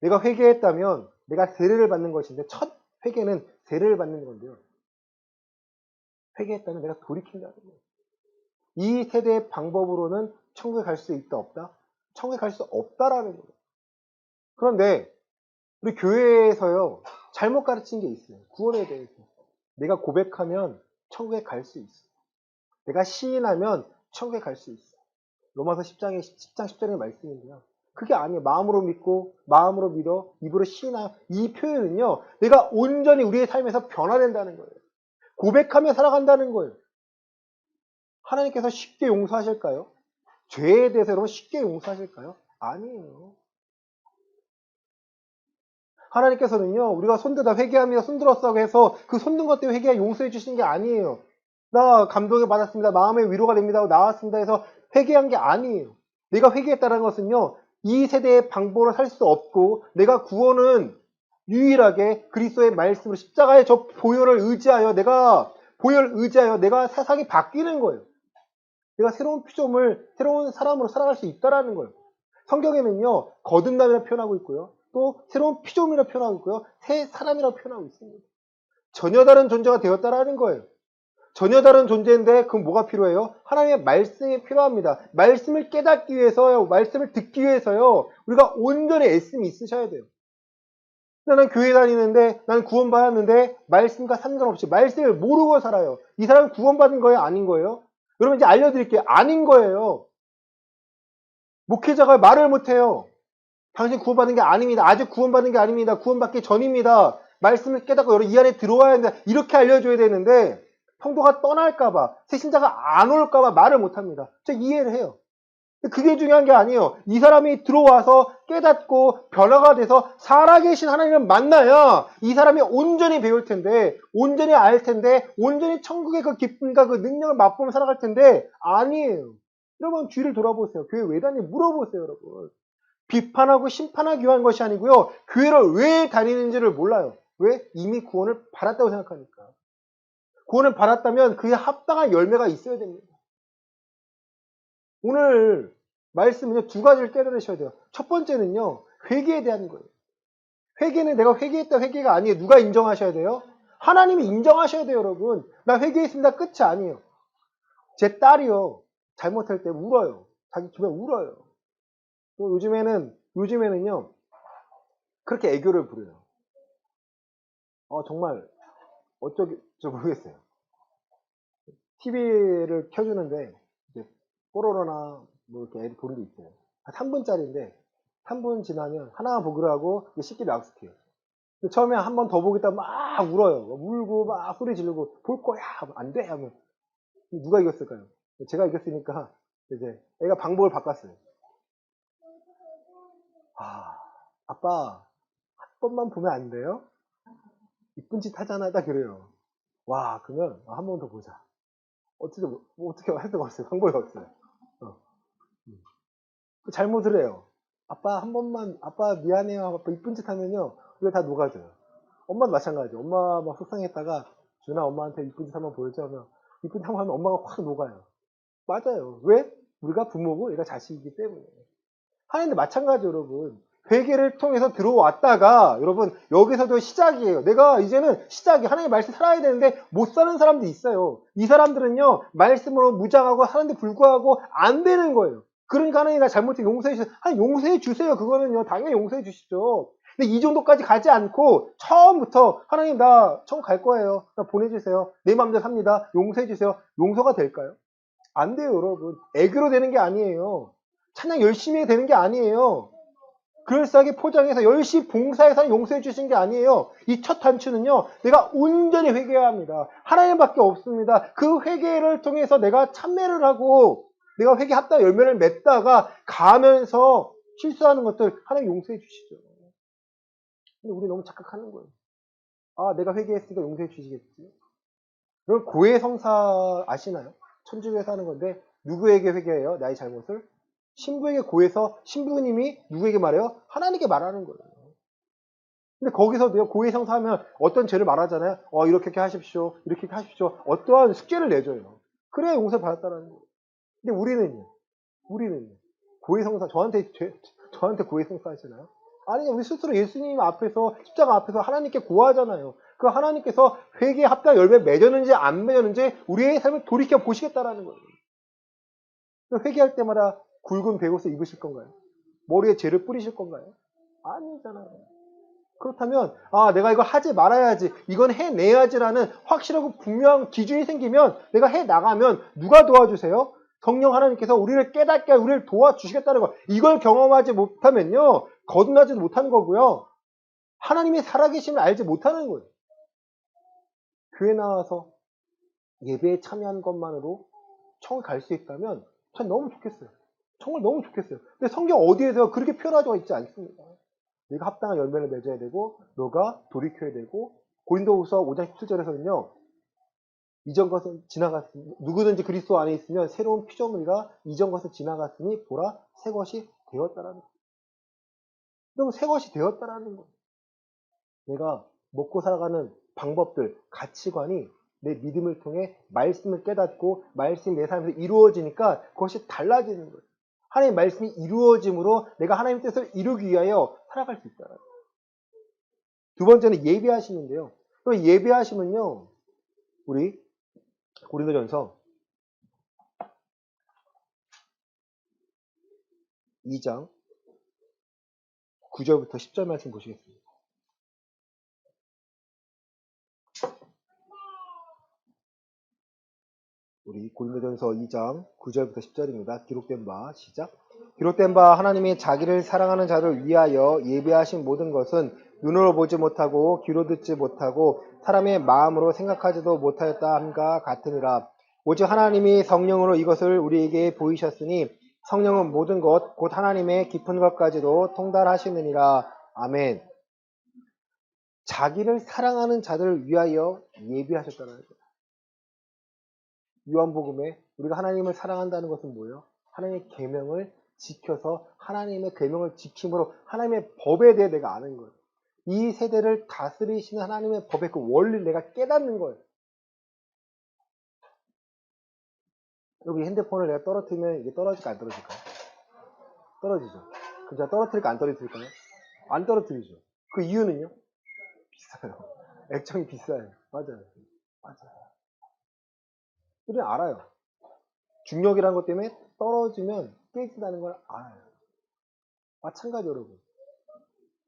내가 회개했다면 내가 세례를 받는 것인데 첫 회개는 세례를 받는 건데요. 회개했다면 내가 돌이킨다는 거예요. 이 세대의 방법으로는 천국에 갈 수 있다 없다? 천국에 갈 수 없다라는 거예요. 그런데 우리 교회에서요, 잘못 가르친 게 있어요. 구원에 대해서. 내가 고백하면 천국에 갈 수 있어. 내가 시인하면 천국에 갈 수 있어. 로마서 10장 10절의 말씀인데요. 그게 아니에요. 마음으로 믿고 마음으로 믿어 입으로 시인하여. 이 표현은요, 내가 온전히 우리의 삶에서 변화된다는 거예요. 고백하며 살아간다는 거예요. 하나님께서 쉽게 용서하실까요? 죄에 대해서 여러분 쉽게 용서하실까요? 아니에요. 하나님께서는요, 우리가 손들다 회개합니다, 손들었다고 해서 그 손든 것 때문에 회개하 용서해 주시는 게 아니에요. 나 감동을 받았습니다, 마음의 위로가 됩니다 하고 나왔습니다 해서 회개한 게 아니에요. 내가 회개했다는 것은요, 이 세대의 방법으로 살 수 없고 내가 구원은 유일하게 그리스도의 말씀으로 십자가의 저 보혈을 의지하여 내가 세상이 바뀌는 거예요. 내가 새로운 피조물, 새로운 사람으로 살아갈 수 있다라는 거예요. 성경에는요, 거듭남이라고 표현하고 있고요. 또 새로운 피조물이라고 표현하고 있고요. 새 사람이라고 표현하고 있습니다. 전혀 다른 존재가 되었다라는 거예요. 전혀 다른 존재인데 그럼 뭐가 필요해요? 하나님의 말씀이 필요합니다. 말씀을 깨닫기 위해서요. 말씀을 듣기 위해서요. 우리가 온전히 애씀이 있으셔야 돼요. 나는 교회 다니는데 나는 구원받았는데 말씀과 상관없이 말씀을 모르고 살아요. 이 사람은 구원받은 거예요? 아닌 거예요? 여러분 이제 알려드릴게요. 아닌 거예요. 목회자가 말을 못해요. 당신 구원받은 게 아닙니다. 아직 구원받은 게 아닙니다. 구원받기 전입니다. 말씀을 깨닫고 여러분 이 안에 들어와야 된다. 이렇게 알려줘야 되는데 성도가 떠날까봐, 새신자가 안 올까봐 말을 못합니다. 제가 이해를 해요. 그게 중요한 게 아니에요. 이 사람이 들어와서 깨닫고 변화가 돼서 살아계신 하나님을 만나야 이 사람이 온전히 배울 텐데, 온전히 알 텐데, 온전히 천국의 그 기쁨과 그 능력을 맛보며 살아갈 텐데 아니에요. 여러분 주위를 돌아보세요. 교회 왜 다니는지 물어보세요. 여러분. 비판하고 심판하기 위한 것이 아니고요. 교회를 왜 다니는지를 몰라요. 왜? 이미 구원을 받았다고 생각하니까. 구원을 받았다면 그에 합당한 열매가 있어야 됩니다. 오늘 말씀은요, 두 가지를 깨달으셔야 돼요. 첫 번째는요, 회개에 대한 거예요. 회개는 내가 회개했다 회개가 아니에요. 누가 인정하셔야 돼요? 하나님이 인정하셔야 돼요, 여러분. 나 회개했습니다. 끝이 아니에요. 제 딸이요, 잘못할 때 울어요. 자기 집에 울어요. 또 요즘에는요, 그렇게 애교를 부려요. 정말, 저 모르겠어요. TV를 켜주는데, 이제, 뽀로로나, 뭐, 이렇게 애들 보는 게 있어요. 한 3분짜리인데, 3분 지나면 하나만 보기로 하고, 씻기로 약속해요. 근데 처음에 한 번 더 보겠다 막 울어요. 막 울고, 막 소리 지르고, 볼 거야! 하면 안 돼! 하면. 누가 이겼을까요? 제가 이겼으니까, 이제, 애가 방법을 바꿨어요. 아빠, 한 번만 보면 안 돼요? 이쁜 짓 하잖아. 딱 그래요. 와, 그러면, 한 번 더 보자. 어떻게 할 수가 없어요. 방법이 없어요. 어. 잘못을 해요. 아빠 한 번만, 아빠 미안해요. 아빠 이쁜 짓 하면요. 우리가 다 녹아져요. 엄마도 마찬가지예요. 엄마 막 속상했다가, 준아 엄마한테 이쁜 짓 한번 보여줘 하면, 이쁜 짓 한번 하면 엄마가 확 녹아요. 맞아요. 왜? 우리가 부모고 얘가 자식이기 때문에. 하나님도 마찬가지 여러분. 회개를 통해서 들어왔다가 여러분 여기서도 시작이에요. 내가 이제는 시작이 하나님의 말씀 살아야 되는데 못 사는 사람도 있어요. 이 사람들은요 말씀으로 무장하고 하는데 불구하고 안 되는 거예요. 그러니까 하나님 나 잘못해 용서해 주세요. 하나님 용서해 주세요. 그거는요 당연히 용서해 주시죠. 근데 이 정도까지 가지 않고 처음부터 하나님 나 천국 갈 거예요. 나 보내주세요. 내 마음대로 삽니다. 용서해 주세요. 용서가 될까요? 안 돼요 여러분. 애교로 되는 게 아니에요. 찬양 열심히 해야 되는 게 아니에요. 그럴싸하게 포장해서 열심히 봉사해서 용서해 주신 게 아니에요. 이 첫 단추는요. 내가 온전히 회개해야 합니다. 하나님밖에 없습니다. 그 회개를 통해서 내가 참회를 하고 내가 회개 합당 열매를 맺다가 가면서 실수하는 것들 하나님 용서해 주시죠. 근데 우리 너무 착각하는 거예요. 내가 회개했으니까 용서해 주시겠지. 그럼 고해 성사 아시나요? 천주교에서 하는 건데 누구에게 회개해요? 나의 잘못을? 신부에게 고해서 신부님이 누구에게 말해요? 하나님께 말하는 거예요. 근데 거기서도요, 고해 성사하면 어떤 죄를 말하잖아요. 이렇게 하십시오. 이렇게 하십시오. 어떠한 숙제를 내줘요. 그래야 용서 받았다는 거예요. 근데 우리는요, 고해 성사, 저한테 고해 성사 하시나요? 아니, 우리 스스로 예수님 앞에서, 십자가 앞에서 하나님께 고하잖아요. 그 하나님께서 회개에 합당 열매 맺었는지 안 맺었는지 우리의 삶을 돌이켜 보시겠다라는 거예요. 회개할 때마다 굵은 베옷을 입으실 건가요? 머리에 죄를 뿌리실 건가요? 아니잖아요. 그렇다면 내가 이거 하지 말아야지, 이건 해내야지라는 확실하고 분명한 기준이 생기면 내가 해나가면 누가 도와주세요? 성령 하나님께서 우리를 깨닫게 우리를 도와주시겠다는 거. 이걸 경험하지 못하면요 거듭나지도 못하는 거고요. 하나님이 살아계심을 알지 못하는 거예요. 교회 나와서 예배에 참여한 것만으로 천국 갈 수 있다면 전 너무 좋겠어요. 정말 너무 좋겠어요. 근데 성경 어디에서 그렇게 표현하고 있지 않습니다. 네가 합당한 열매를 맺어야 되고 너가 돌이켜야 되고 고린도후서 5장 17절에서는요. 이전 것은 지나갔으니 누구든지 그리스도 안에 있으면 새로운 피조물이라 이전 것은 지나갔으니 보라 새 것이 되었다라는 거예요. 그럼 새 것이 되었다라는 거예요. 내가 먹고 살아가는 방법들, 가치관이 내 믿음을 통해 말씀을 깨닫고 말씀이 내 삶에서 이루어지니까 그것이 달라지는 거예요. 하나님의 말씀이 이루어짐으로 내가 하나님의 뜻을 이루기 위하여 살아갈 수 있다. 두 번째는 예배하심인데요. 예배하심은요, 우리 고린도전서 2장 9절부터 10절 말씀 보시겠습니다. 우리 고린도전서 2장 9절부터 10절입니다. 기록된 바 시작. 기록된 바 하나님이 자기를 사랑하는 자를 위하여 예배하신 모든 것은 눈으로 보지 못하고 귀로 듣지 못하고 사람의 마음으로 생각하지도 못하였다 함과 같으니라. 오직 하나님이 성령으로 이것을 우리에게 보이셨으니 성령은 모든 것 곧 하나님의 깊은 것까지도 통달하시느니라. 아멘. 자기를 사랑하는 자들을 위하여 예배하셨다는 거예요. 요한복음에 우리가 하나님을 사랑한다는 것은 뭐예요? 하나님의 계명을 지켜서 하나님의 계명을 지킴으로 하나님의 법에 대해 내가 아는 거예요. 이 세대를 다스리시는 하나님의 법의 그 원리를 내가 깨닫는 거예요. 여기 핸드폰을 내가 떨어뜨리면 이게 떨어질까 안 떨어질까요? 떨어지죠. 그럼 제가 떨어뜨릴까 안 떨어뜨릴까요? 안 떨어뜨리죠. 그 이유는요? 비싸요. 액정이 비싸요. 맞아요. 맞아요. 우리는 알아요. 중력이라는 것 때문에 떨어지면 깨진다는 걸 알아요. 마찬가지 여러분.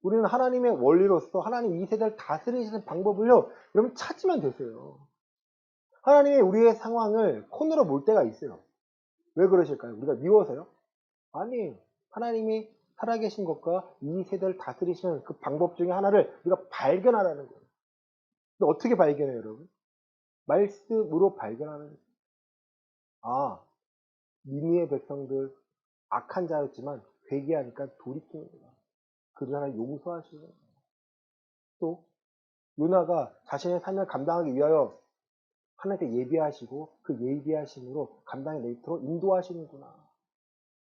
우리는 하나님의 원리로서 하나님 이 세대를 다스리시는 방법을요, 여러분 찾으면 되세요. 하나님이 우리의 상황을 콘으로 몰 때가 있어요. 왜 그러실까요? 우리가 미워서요? 아니에요. 하나님이 살아계신 것과 이 세대를 다스리시는 그 방법 중에 하나를 우리가 발견하라는 거예요. 근데 어떻게 발견해요, 여러분? 말씀으로 발견하는 거예요. 아, 니느웨 백성들 악한 자였지만 회개하니까 돌이키는구나. 그들 하나 용서하시는 거예요. 또 요나가 자신의 삶을 감당하기 위하여 하나님께 예비하시고 그 예비하심으로 감당해 내도록 인도하시는구나.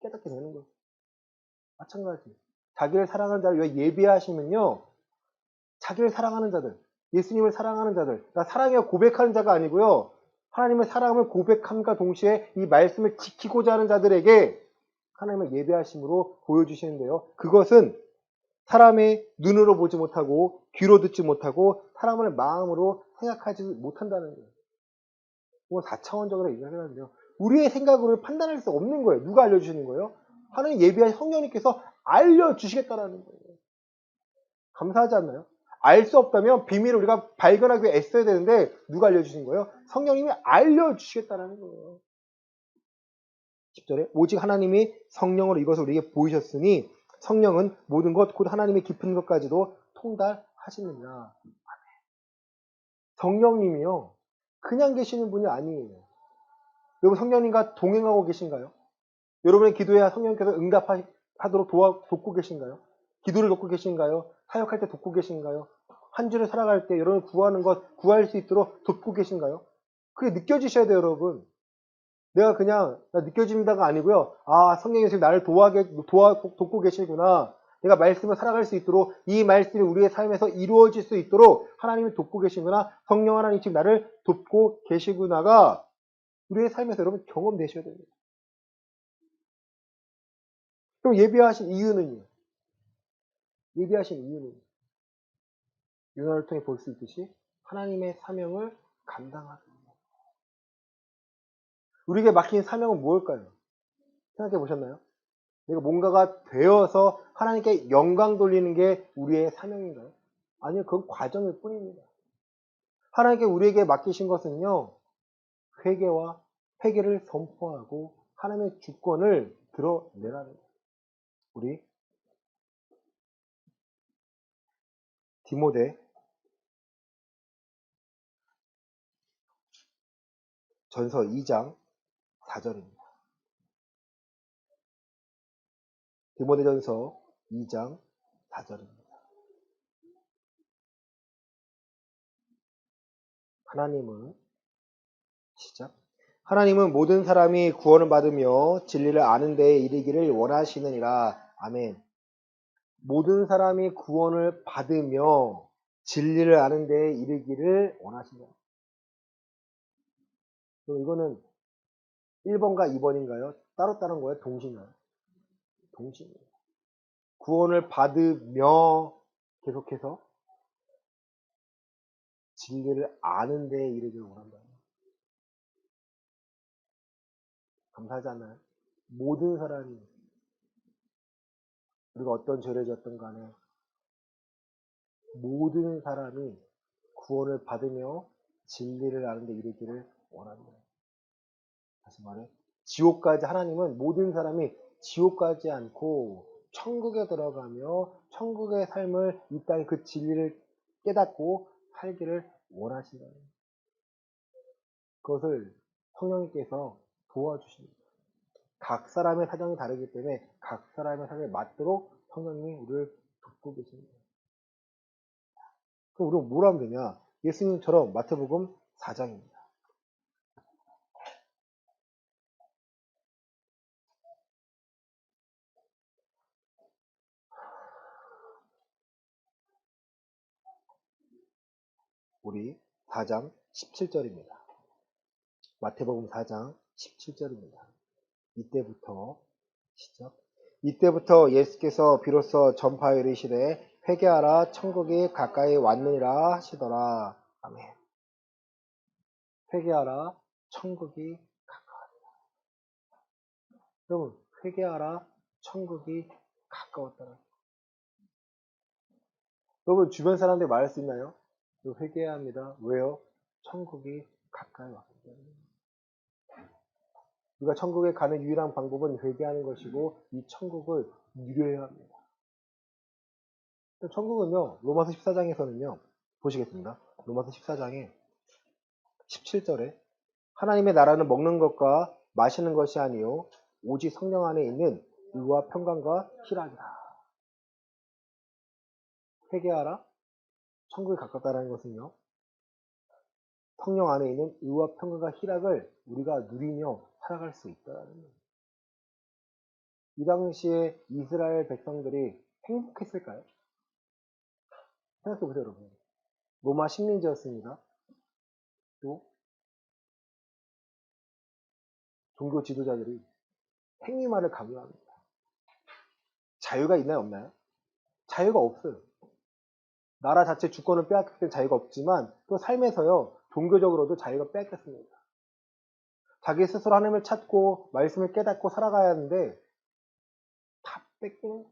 깨닫게 되는 거예요. 마찬가지. 자기를 사랑하는 자를 위해 예비하시면요. 자기를 사랑하는 자들, 예수님을 사랑하는 자들, 그러니까 사랑해 고백하는 자가 아니고요. 하나님의 사랑을 고백함과 동시에 이 말씀을 지키고자 하는 자들에게 하나님의 예배하심으로 보여주시는데요. 그것은 사람의 눈으로 보지 못하고 귀로 듣지 못하고 사람을 마음으로 생각하지 못한다는 거예요. 이건 4차원적으로 얘기를 하는데요. 우리의 생각으로 판단할 수 없는 거예요. 누가 알려주시는 거예요? 하나님 예비한 성령님께서 알려주시겠다라는 거예요. 감사하지 않나요? 알 수 없다면 비밀을 우리가 발견하기 위해 애써야 되는데 누가 알려주신 거예요? 성령님이 알려주시겠다라는 거예요. 10절에 오직 하나님이 성령으로 이것을 우리에게 보이셨으니 성령은 모든 것 곧 하나님의 깊은 것까지도 통달하시느니라. 성령님이요. 그냥 계시는 분이 아니에요. 여러분 성령님과 동행하고 계신가요? 여러분의 기도에 성령님께서 응답하도록 돕고 계신가요? 기도를 돕고 계신가요? 사역할 때 돕고 계신가요? 한 주를 살아갈 때 여러분 구하는 것 구할 수 있도록 돕고 계신가요? 그게 느껴지셔야 돼요, 여러분. 내가 그냥 느껴집니다가 아니고요. 아, 성령이 지금 나를 돕고 계시구나. 내가 말씀을 살아갈 수 있도록 이 말씀이 우리의 삶에서 이루어질 수 있도록 하나님이 돕고 계시구나. 성령 하나님 지금 나를 돕고 계시구나가 우리의 삶에서 여러분 경험되셔야 됩니다. 그럼 예비하신 이유는요? 예비하신 이유는 요나를 통해 볼 수 있듯이 하나님의 사명을 감당하는 거예요. 우리에게 맡긴 사명은 무엇일까요? 생각해 보셨나요? 내가 뭔가가 되어서 하나님께 영광 돌리는 게 우리의 사명인가요? 아니요, 그건 과정일 뿐입니다. 하나님께 우리에게 맡기신 것은요, 회개를 선포하고 하나님의 주권을 드러내라는 거예요. 우리 디모데 전서 2장 4절입니다. 디모데전서 2장 4절입니다. 하나님은 모든 사람이 구원을 받으며 진리를 아는 데에 이르기를 원하시느니라. 아멘. 모든 사람이 구원을 받으며 진리를 아는 데에 이르기를 원하신다. 그럼 이거는 1번과 2번인가요? 따로 다른 거예요? 동시인가요? 동시입니다. 구원을 받으며 계속해서 진리를 아는 데에 이르기를 원한다. 감사하지 않나요? 모든 사람이 우리가 어떤 죄를 졌든 간에 모든 사람이 구원을 받으며 진리를 아는 데 이르기를 원한다. 다시 말해 지옥까지 하나님은 모든 사람이 지옥 가지 않고 천국에 들어가며 천국의 삶을 이 땅에 그 진리를 깨닫고 살기를 원하신다는 거예요. 그것을 성령님께서 도와주십니다. 각 사람의 사정이 다르기 때문에 각 사람의 사정에 맞도록 성령님이 우리를 돕고 계십니다. 그럼 우리는 뭘 하면 되냐? 예수님처럼 마태복음 4장입니다. 우리 4장 17절입니다. 마태복음 4장 17절입니다. 이때부터 시작. 이때부터 예수께서 비로소 전파에 이르시되 회개하라 천국이 가까이 왔느니라 하시더라. 아멘. 회개하라 천국이 가까웠다. 여러분 회개하라 천국이 가까웠다. 여러분 주변 사람들 말할 수 있나요? 회개해야 합니다. 왜요? 천국이 가까이 왔기 때문에. 우리가 천국에 가는 유일한 방법은 회개하는 것이고 이 천국을 누려야 합니다. 천국은요, 로마서 14장에서는요, 보시겠습니다. 로마서 14장에 17절에 하나님의 나라는 먹는 것과 마시는 것이 아니요 오직 성령 안에 있는 의와 평강과 희락이라. 회개하라 천국에 가깝다라는 것은요, 성령 안에 있는 의와 평강과 희락을 우리가 누리며 살아갈 수 있다는 거예요. 이 당시에 이스라엘 백성들이 행복했을까요? 생각해보세요, 여러분. 로마 식민지였습니다. 또 종교 지도자들이 행위만을 강요합니다. 자유가 있나요, 없나요? 자유가 없어요. 나라 자체 주권을 빼앗겼을 때 자유가 없지만 또 삶에서요, 종교적으로도 자유가 빼앗겼습니다. 자기 스스로 하나님을 찾고 말씀을 깨닫고 살아가야 하는데 다 뺏기는.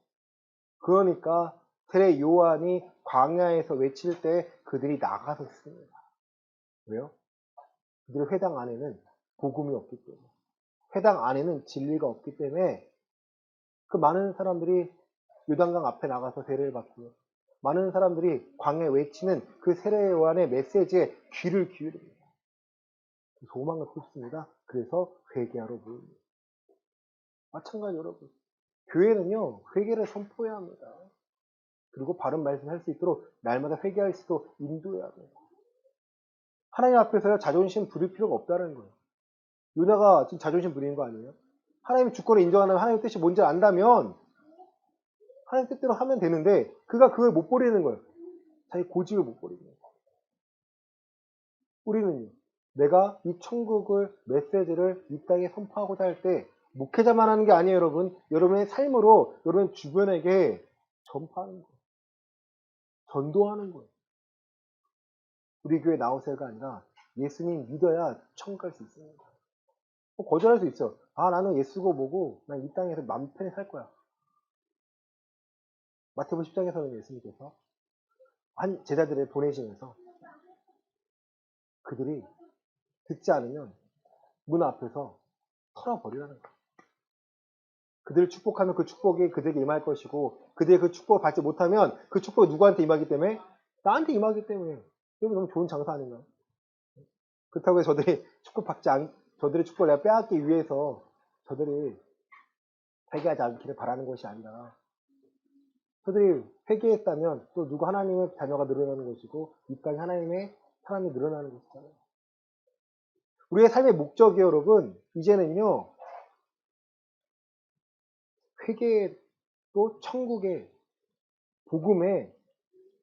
그러니까 세례 요한이 광야에서 외칠 때 그들이 나가서 있습니다. 왜요? 그들의 회당 안에는 복음이 없기 때문에, 회당 안에는 진리가 없기 때문에 그 많은 사람들이 요단강 앞에 나가서 세례를 받고요. 많은 사람들이 광야에 외치는 그 세례 요한의 메시지에 귀를 기울입니다. 소망을 품습니다. 그래서 회개하러 모입니다. 마찬가지 여러분. 교회는요, 회개를 선포해야 합니다. 그리고 바른 말씀을 할 수 있도록 날마다 회개할 수도 인도해야 합니다. 하나님 앞에서요, 자존심 부릴 필요가 없다는 거예요. 요나가 지금 자존심 부리는 거 아니에요? 하나님의 주권을 인정하는 하나님의 뜻이 뭔지 안다면 하나님 뜻대로 하면 되는데 그가 그걸 못 버리는 거예요. 자기 고집을 못 버리는 거예요. 우리는요, 내가 이 천국을 메시지를 이 땅에 선포하고자 할 때 목회자만 하는 게 아니에요, 여러분. 여러분의 삶으로 여러분 주변에게 전파하는 거예요. 전도하는 거예요. 우리 교회 나오세요가 아니라 예수님 믿어야 천국 갈 수 있습니다. 거절할 수 있어. 아, 나는 예수고 뭐고 난 이 땅에서 맘 편히 살 거야. 마태복음 10장에서는 예수님께서 한 제자들을 보내시면서 그들이 듣지 않으면 문 앞에서 털어버리라는 거예요. 그들을 축복하면 그 축복이 그들에게 임할 것이고 그들이 그 축복을 받지 못하면 그 축복이 누구한테 임하기 때문에? 나한테 임하기 때문에. 이거 너무 좋은 장사 아닌가요? 그렇다고 해서 저들의 축복을 내가 빼앗기 위해서 저들이 회개하지 않기를 바라는 것이 아니라 저들이 회개했다면 또 누구 하나님의 자녀가 늘어나는 것이고 이 땅에 하나님의 사람이 늘어나는 것이잖아요. 우리의 삶의 목적이 여러분 이제는요 회개도 천국의 복음의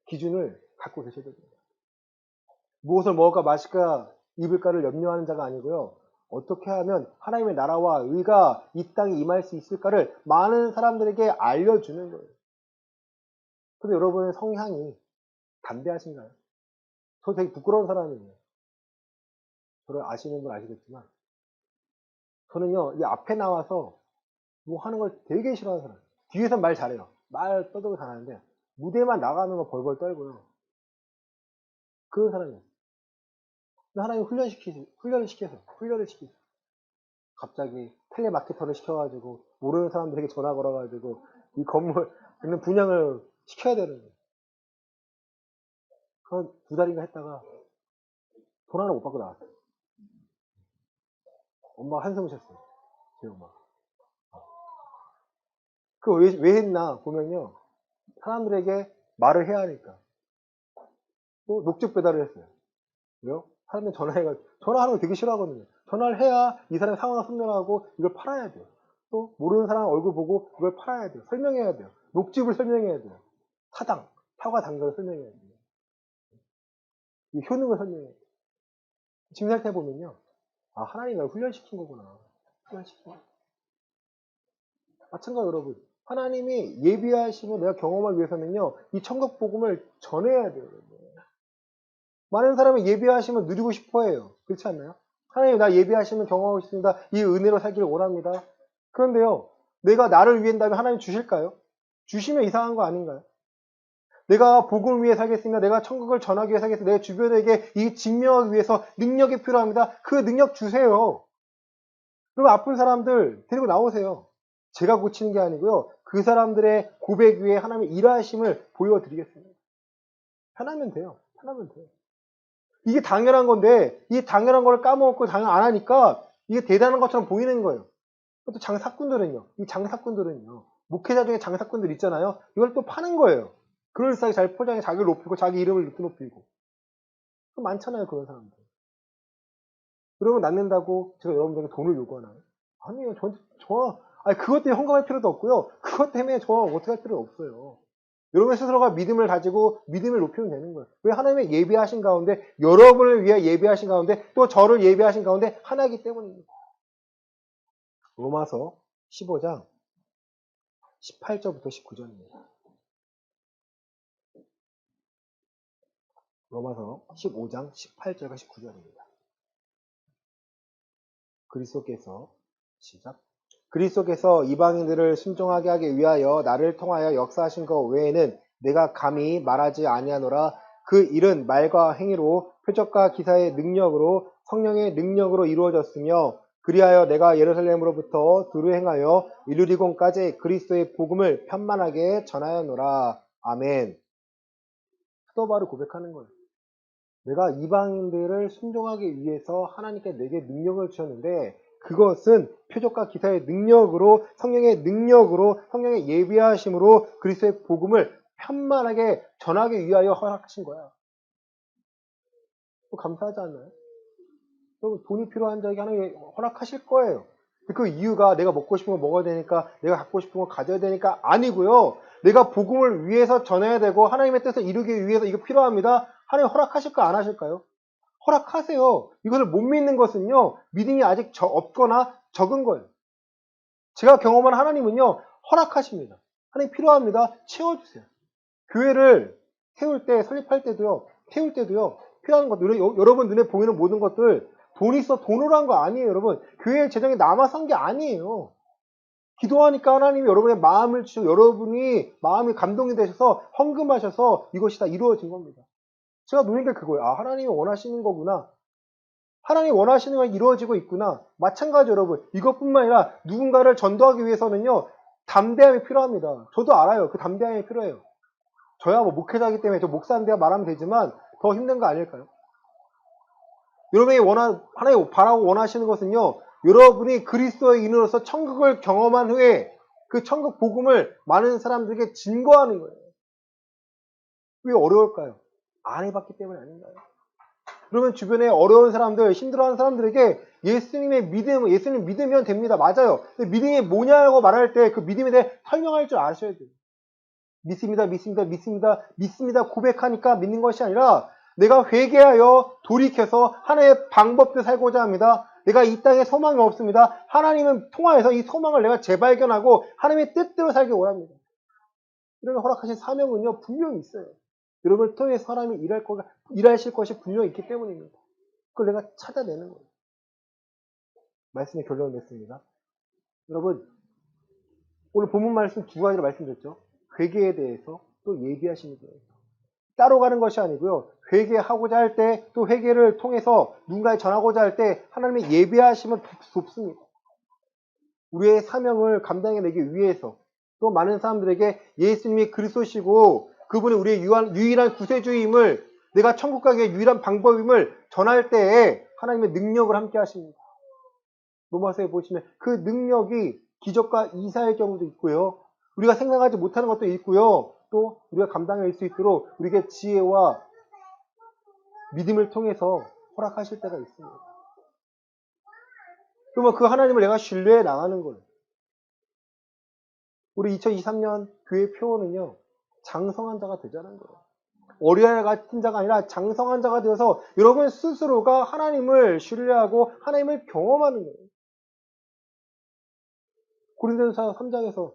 기준을 갖고 계셔야 됩니다. 무엇을 먹을까 마실까 입을까를 염려하는 자가 아니고요. 어떻게 하면 하나님의 나라와 의가 이 땅에 임할 수 있을까를 많은 사람들에게 알려주는 거예요. 근데 여러분의 성향이 담대하신가요? 저 되게 부끄러운 사람이에요. 저를 아시는 분 아시겠지만 저는요, 이 앞에 나와서 뭐 하는 걸 되게 싫어하는 사람. 뒤에선 말 잘해요. 말 떠들고 잘하는데 무대만 나가는 거 벌벌 떨고요. 그런 사람이에요. 근데 하나님 훈련을 시켜서 갑자기 텔레마케터를 시켜가지고 모르는 사람들에게 전화 걸어가지고 이 건물 있는 분양을 시켜야 되는 거예요. 그건 2달인가 했다가 돈 하나 못 받고 나왔어요. 엄마가 한숨 쉬었어요. 제 엄마. 왜 했나 보면요. 사람들에게 말을 해야 하니까. 또 녹즙 배달을 했어요. 왜요? 사람들 전화하는 거 되게 싫어하거든요. 전화를 해야 이 사람의 상황을 설명하고 이걸 팔아야 돼요. 또 모르는 사람 얼굴 보고 이걸 팔아야 돼요. 설명해야 돼요. 녹즙을 설명해야 돼요. 사과 당근을 설명해야 돼요. 이 효능을 설명해야 돼요. 지금 생각해보면요. 아, 하나님이 날 훈련시킨 거구나. 훈련시킨 거. 마찬가지로 여러분. 하나님이 예비하시고 내가 경험하기 위해서는요. 이 천국 복음을 전해야 돼요. 여러분. 많은 사람이 예비하시면 누리고 싶어 해요. 그렇지 않나요? 하나님 나 예비하시면 경험하고 싶습니다. 이 은혜로 살기를 원합니다. 그런데요. 내가 나를 위한다면 하나님 주실까요? 주시면 이상한 거 아닌가요? 내가 복음을 위해 살겠습니다. 내가 천국을 전하기 위해 살겠습니다. 내 주변에게 이 증명하기 위해서 능력이 필요합니다. 그 능력 주세요. 그럼 아픈 사람들 데리고 나오세요. 제가 고치는 게 아니고요. 그 사람들의 고백 위에 하나님의 일하심을 보여드리겠습니다. 편하면 돼요. 편하면 돼요. 이게 당연한 건데 이 당연한 걸 까먹고 당연 안 하니까 이게 대단한 것처럼 보이는 거예요. 또 장사꾼들은요. 이 장사꾼들은요. 목회자 중에 장사꾼들 있잖아요. 이걸 또 파는 거예요. 그럴싸하게 잘 포장해 자기를 높이고 자기 이름을 높이고. 많잖아요. 그런 사람들. 그러면 낫는다고 제가 여러분들에게 돈을 요구하나요? 아니에요. 그것 때문에 헌금할 필요도 없고요. 그것 때문에 저 어떻게 할 필요 없어요. 여러분 스스로가 믿음을 가지고 믿음을 높이면 되는 거예요. 왜 하나님의 예비하신 가운데 여러분을 위해 예비하신 가운데 또 저를 예비하신 가운데 하나이기 때문입니다. 로마서 15장 18절부터 19절입니다. 로마서 15장 18절과 19절입니다. 그리스도께서 이방인들을 순종하게 하기 위하여 나를 통하여 역사하신 것 외에는 내가 감히 말하지 아니하노라. 그 일은 말과 행위로 표적과 기사의 능력으로 성령의 능력으로 이루어졌으며 그리하여 내가 예루살렘으로부터 두루 행하여 일루리곤까지 그리스도의 복음을 편만하게 전하였노라. 아멘. 사도 바울이 고백하는 거예요. 내가 이방인들을 순종하기 위해서 하나님께 내게 능력을 주셨는데 그것은 표적과 기사의 능력으로 성령의 예비하심으로 그리스도의 복음을 편만하게 전하기 위하여 허락하신 거야. 또 감사하지 않나요? 돈이 필요한 자에게 하나님이 허락하실 거예요. 그 이유가 내가 먹고 싶은 거 먹어야 되니까 내가 갖고 싶은 거 가져야 되니까 아니고요. 내가 복음을 위해서 전해야 되고 하나님의 뜻을 이루기 위해서 이거 필요합니다. 하나님 허락하실까 안 하실까요? 허락하세요. 이것을 못 믿는 것은요. 믿음이 아직 없거나 적은 거예요. 제가 경험한 하나님은요. 허락하십니다. 하나님 필요합니다. 채워주세요. 교회를 설립할 때도요. 태울 때도요. 필요한 것들, 여러분 눈에 보이는 모든 것들 돈 있어 돈으로 한 거 아니에요. 여러분 교회 재정이 남아서 한 게 아니에요. 기도하니까 하나님이 여러분의 마음을 주시고 여러분이 마음이 감동이 되셔서 헌금하셔서 이것이 다 이루어진 겁니다. 제가 누린 게 그거예요. 아, 하나님이 원하시는 거구나. 하나님이 원하시는 건 이루어지고 있구나. 마찬가지 여러분. 이것뿐만 아니라 누군가를 전도하기 위해서는요. 담대함이 필요합니다. 저도 알아요. 그 담대함이 필요해요. 저야 뭐 목회자이기 때문에 저 목사인데요 말하면 되지만 더 힘든 거 아닐까요? 여러분이 하나님 바라고 원하시는 것은요. 여러분이 그리스도의 인으로서 천국을 경험한 후에 그 천국 복음을 많은 사람들에게 증거하는 거예요. 왜 어려울까요? 안 해봤기 때문에 아닌가요? 그러면 주변에 어려운 사람들, 힘들어하는 사람들에게 예수님 믿으면 됩니다. 맞아요. 근데 믿음이 뭐냐고 말할 때 그 믿음에 대해 설명할 줄 아셔야 돼요. 믿습니다 고백하니까 믿는 것이 아니라 내가 회개하여 돌이켜서 하나님의 방법대로 살고자 합니다. 내가 이 땅에 소망이 없습니다. 하나님은 통하여서 이 소망을 내가 재발견하고 하나님의 뜻대로 살기 원합니다. 이런 허락하신 사명은요, 분명히 있어요. 여러분을 통해 사람이 일하실 것이 분명히 있기 때문입니다. 그걸 내가 찾아내는 거예요. 말씀의 결론을 냈습니다. 여러분, 오늘 본문 말씀 두 가지로 말씀드렸죠. 회개에 대해서 또 예비하심에 대해서. 따로 가는 것이 아니고요. 회개하고자 할 때 또 회개를 통해서 누군가에 전하고자 할 때 하나님의 예비하심은 돕습니다. 우리의 사명을 감당해내기 위해서 또 많은 사람들에게 예수님이 그리스도시고 그분이 우리의 유일한 구세주임을 내가 천국 가기의 유일한 방법임을 전할 때에 하나님의 능력을 함께 하십니다. 로마서에 보시면 그 능력이 기적과 이사의 경우도 있고요. 우리가 생각하지 못하는 것도 있고요. 또 우리가 감당할 수 있도록 우리에게 지혜와 믿음을 통해서 허락하실 때가 있습니다. 그러면 그 하나님을 내가 신뢰해 나가는 거예요. 우리 2023년 교회 표어는요. 장성한 자가 되자는 거예요. 어린아이 같은 자가 아니라 장성한 자가 되어서 여러분 스스로가 하나님을 신뢰하고 하나님을 경험하는 거예요. 고린도전서 3장에서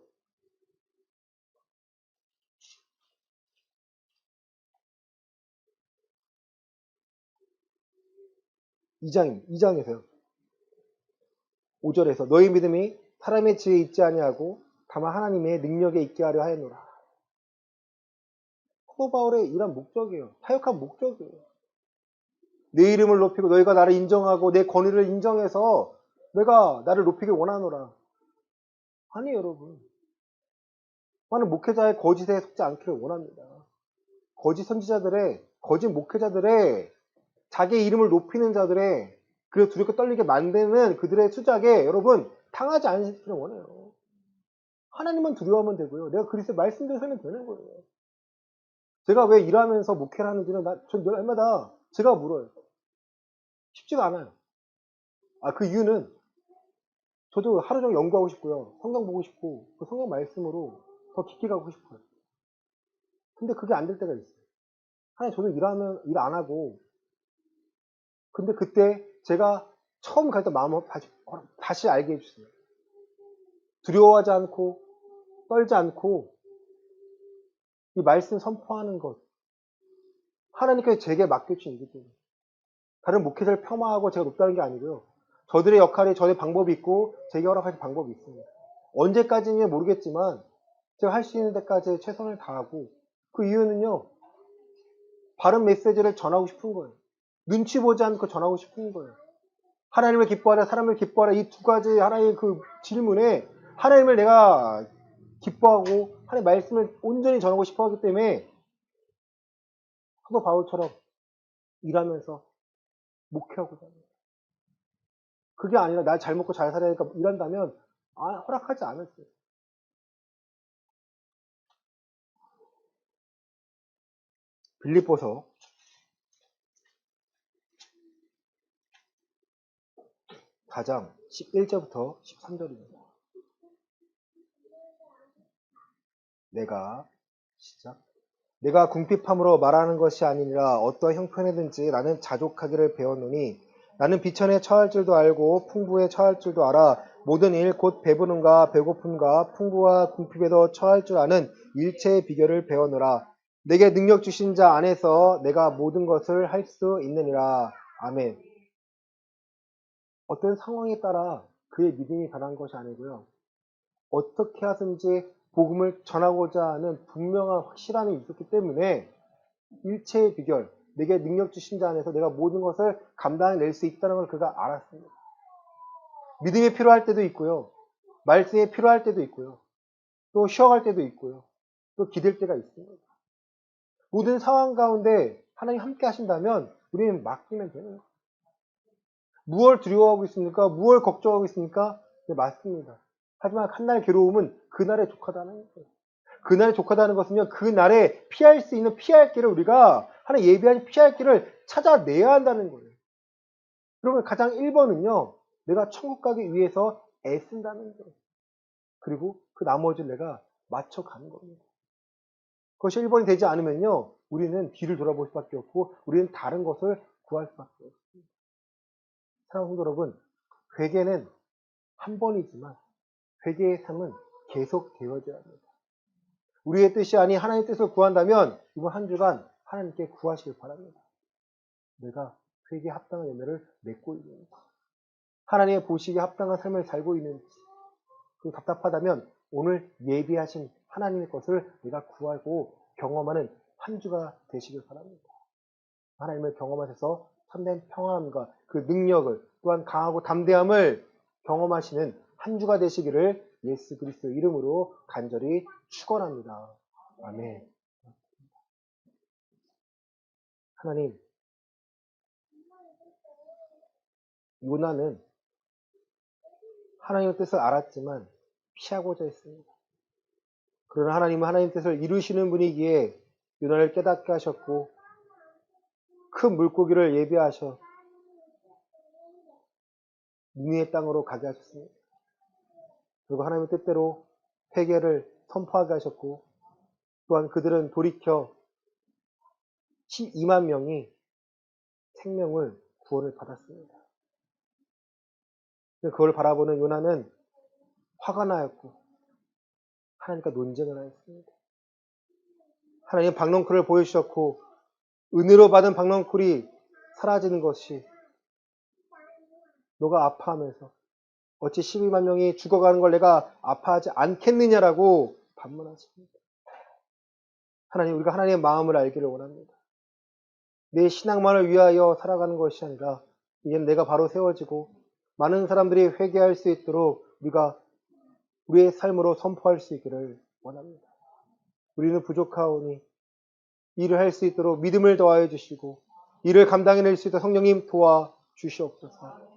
2장에서요. 5절에서 너희 믿음이 사람의 지혜에 있지 아니하고 다만 하나님의 능력에 있게 하려 하였노라. 사도 바울의 이런 목적이에요. 타협한 목적이에요. 내 이름을 높이고 너희가 나를 인정하고 내 권위를 인정해서 내가 나를 높이기 원하노라. 아니 여러분. 많은 목회자의 거짓에 속지 않기를 원합니다. 거짓 선지자들의 거짓 목회자들의 자기의 이름을 높이는 자들의 그래서 두렵게 떨리게 만드는 그들의 수작에 여러분 당하지 않으시기를 원해요. 하나님만 두려워하면 되고요. 내가 그리스도의 말씀대로 살면 되는 거예요. 제가 왜 일하면서 목회를 하는지는 전 날마다 제가 물어요. 쉽지가 않아요. 그 이유는 저도 하루 종일 연구하고 싶고요. 성경 보고 싶고 그 성경 말씀으로 더 깊게 가고 싶어요. 근데 그게 안 될 때가 있어요. 하나님 저도 일하면 일 안 하고 근데 그때 제가 처음 갈 때 마음을 다시 알게 해주세요. 두려워하지 않고 떨지 않고 이 말씀 선포하는 것 하나님께서 제게 맡겨주신 일이기 때문에 다른 목회자를 폄하하고 제가 높다는 게 아니고요. 저들의 역할이 저의 방법이 있고 제게 허락하신 방법이 있습니다. 언제까지는 모르겠지만 제가 할 수 있는 데까지 최선을 다하고 그 이유는요. 바른 메시지를 전하고 싶은 거예요. 눈치 보지 않고 전하고 싶은 거예요. 하나님을 기뻐하라 사람을 기뻐하라 이 두 가지 하나의 그 질문에 하나님을 내가 기뻐하고 하나님의 말씀을 온전히 전하고 싶어 하기 때문에 사도 바울처럼 일하면서 목회하고자 합니다. 그게 아니라 나 잘 먹고 잘 살아야 하니까 일한다면 허락하지 않았어요. 빌립보서 4장 11절부터 13절입니다. 내가 궁핍함으로 말하는 것이 아니라 어떠한 형편이든지 나는 자족하기를 배웠노니 나는 비천에 처할 줄도 알고 풍부에 처할 줄도 알아 모든 일 곧 배부름과 배고픔과 풍부와 궁핍에도 처할 줄 아는 일체의 비결을 배웠노라. 내게 능력 주신 자 안에서 내가 모든 것을 할 수 있느니라. 아멘. 어떤 상황에 따라 그의 믿음이 변한 것이 아니고요. 어떻게 하든지 복음을 전하고자 하는 분명한 확실함이 있었기 때문에 일체의 비결, 내게 능력 주신 자 안에서 내가 모든 것을 감당해낼 수 있다는 걸 그가 알았습니다. 믿음이 필요할 때도 있고요. 말씀이 필요할 때도 있고요. 또 쉬어갈 때도 있고요. 또 기댈 때가 있습니다. 모든 상황 가운데 하나님 함께 하신다면 우리는 맡기면 되는 거예요. 무엇을 두려워하고 있습니까? 무엇을 걱정하고 있습니까? 네, 맞습니다. 하지만 한날 괴로움은 그날에 족하다는 거예요. 그날에 족하다는 것은요, 그날에 피할 수 있는 피할 길을 우리가 하나 예비한 피할 길을 찾아내야 한다는 거예요. 그러면 가장 1번은요, 내가 천국 가기 위해서 애쓴다는 거예요. 그리고 그 나머지를 내가 맞춰가는 겁니다. 그것이 1번이 되지 않으면요, 우리는 뒤를 돌아볼 수밖에 없고, 우리는 다른 것을 구할 수밖에 없습니다. 사랑하는 성도 여러분, 회개는 한 번이지만 회개의 삶은 계속 되어져야 합니다. 우리의 뜻이 아닌 하나님의 뜻을 구한다면 이번 한 주간 하나님께 구하시길 바랍니다. 내가 회개에 합당한 열매를 맺고 있는지, 하나님의 보시기에 합당한 삶을 살고 있는지, 그 답답하다면 오늘 예비하신 하나님의 것을 내가 구하고 경험하는 한 주가 되시길 바랍니다. 하나님을 경험하셔서 참된 평안과 그 능력을 또한 강하고 담대함을 경험하시는 한 주가 되시기를 예수 그리스도 이름으로 간절히 축원합니다. 아멘. 하나님, 요나는 하나님의 뜻을 알았지만 피하고자 했습니다. 그러나 하나님은 하나님의 뜻을 이루시는 분이기에 요나를 깨닫게 하셨고 큰 물고기를 예비하셔 니느웨 땅으로 가게 하셨습니다. 그리고 하나님의 뜻대로 회개를 선포하게 하셨고 또한 그들은 돌이켜 12만 명이 생명을 구원을 받았습니다. 그걸 바라보는 요나는 화가 나였고 하나님과 논쟁을 하였습니다. 하나님 박넝쿨을 보여주셨고 은혜로 받은 박넝쿨이 사라지는 것이 너가 아파하면서 어찌 12만 명이 죽어가는 걸 내가 아파하지 않겠느냐라고 반문하십니다. 하나님, 우리가 하나님의 마음을 알기를 원합니다. 내 신앙만을 위하여 살아가는 것이 아니라 이제는 내가 바로 세워지고 많은 사람들이 회개할 수 있도록 우리가 우리의 삶으로 선포할 수 있기를 원합니다. 우리는 부족하오니 일을 할 수 있도록 믿음을 더하여 주시고 일을 감당해낼 수 있도록 성령님 도와 주시옵소서.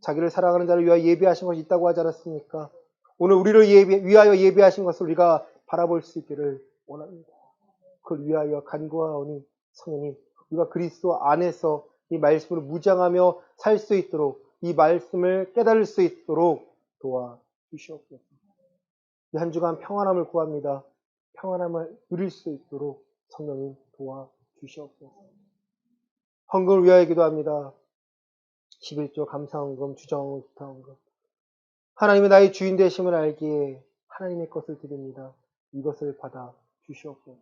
자기를 사랑하는 자를 위하여 예비하신 것이 있다고 하지 않았습니까? 오늘 우리를 위하여 예비하신 것을 우리가 바라볼 수 있기를 원합니다. 그걸 위하여 간구하오니 성령님, 우리가 그리스도 안에서 이 말씀으로 무장하며 살 수 있도록 이 말씀을 깨달을 수 있도록 도와 주시옵소서. 이 한 주간 평안함을 구합니다. 평안함을 누릴 수 있도록 성령님 도와 주시옵소서. 헌금을 위하여 기도합니다. 11조 감사헌금, 주정헌금, 기타헌금. 하나님의 나의 주인 되심을 알기에 하나님의 것을 드립니다. 이것을 받아 주시옵소서.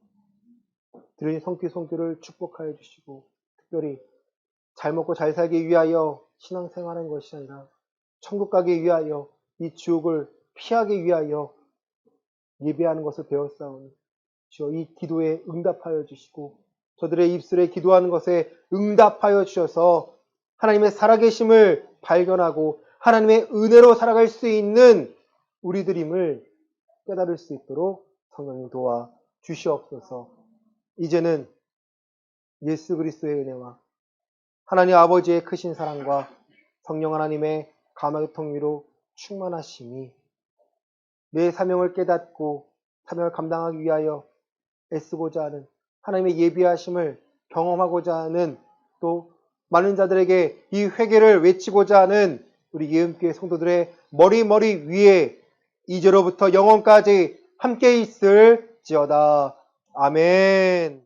드린 성기를 축복하여 주시고 특별히 잘 먹고 잘 살기 위하여 신앙생활하는 것이 아니라 천국 가기 위하여 이 지옥을 피하기 위하여 예배하는 것을 배웠사오니 주여 이 기도에 응답하여 주시고 저들의 입술에 기도하는 것에 응답하여 주셔서 하나님의 살아계심을 발견하고 하나님의 은혜로 살아갈 수 있는 우리들임을 깨달을 수 있도록 성령님 도와 주시옵소서. 이제는 예수 그리스도의 은혜와 하나님 아버지의 크신 사랑과 성령 하나님의 감화의 통위로 충만하심이 내 사명을 깨닫고 사명을 감당하기 위하여 애쓰고자 하는 하나님의 예비하심을 경험하고자 하는 또 많은 자들에게 이 회개를 외치고자 하는 우리 예언교회 성도들의 머리 위에 이제로부터 영원까지 함께 있을지어다. 아멘.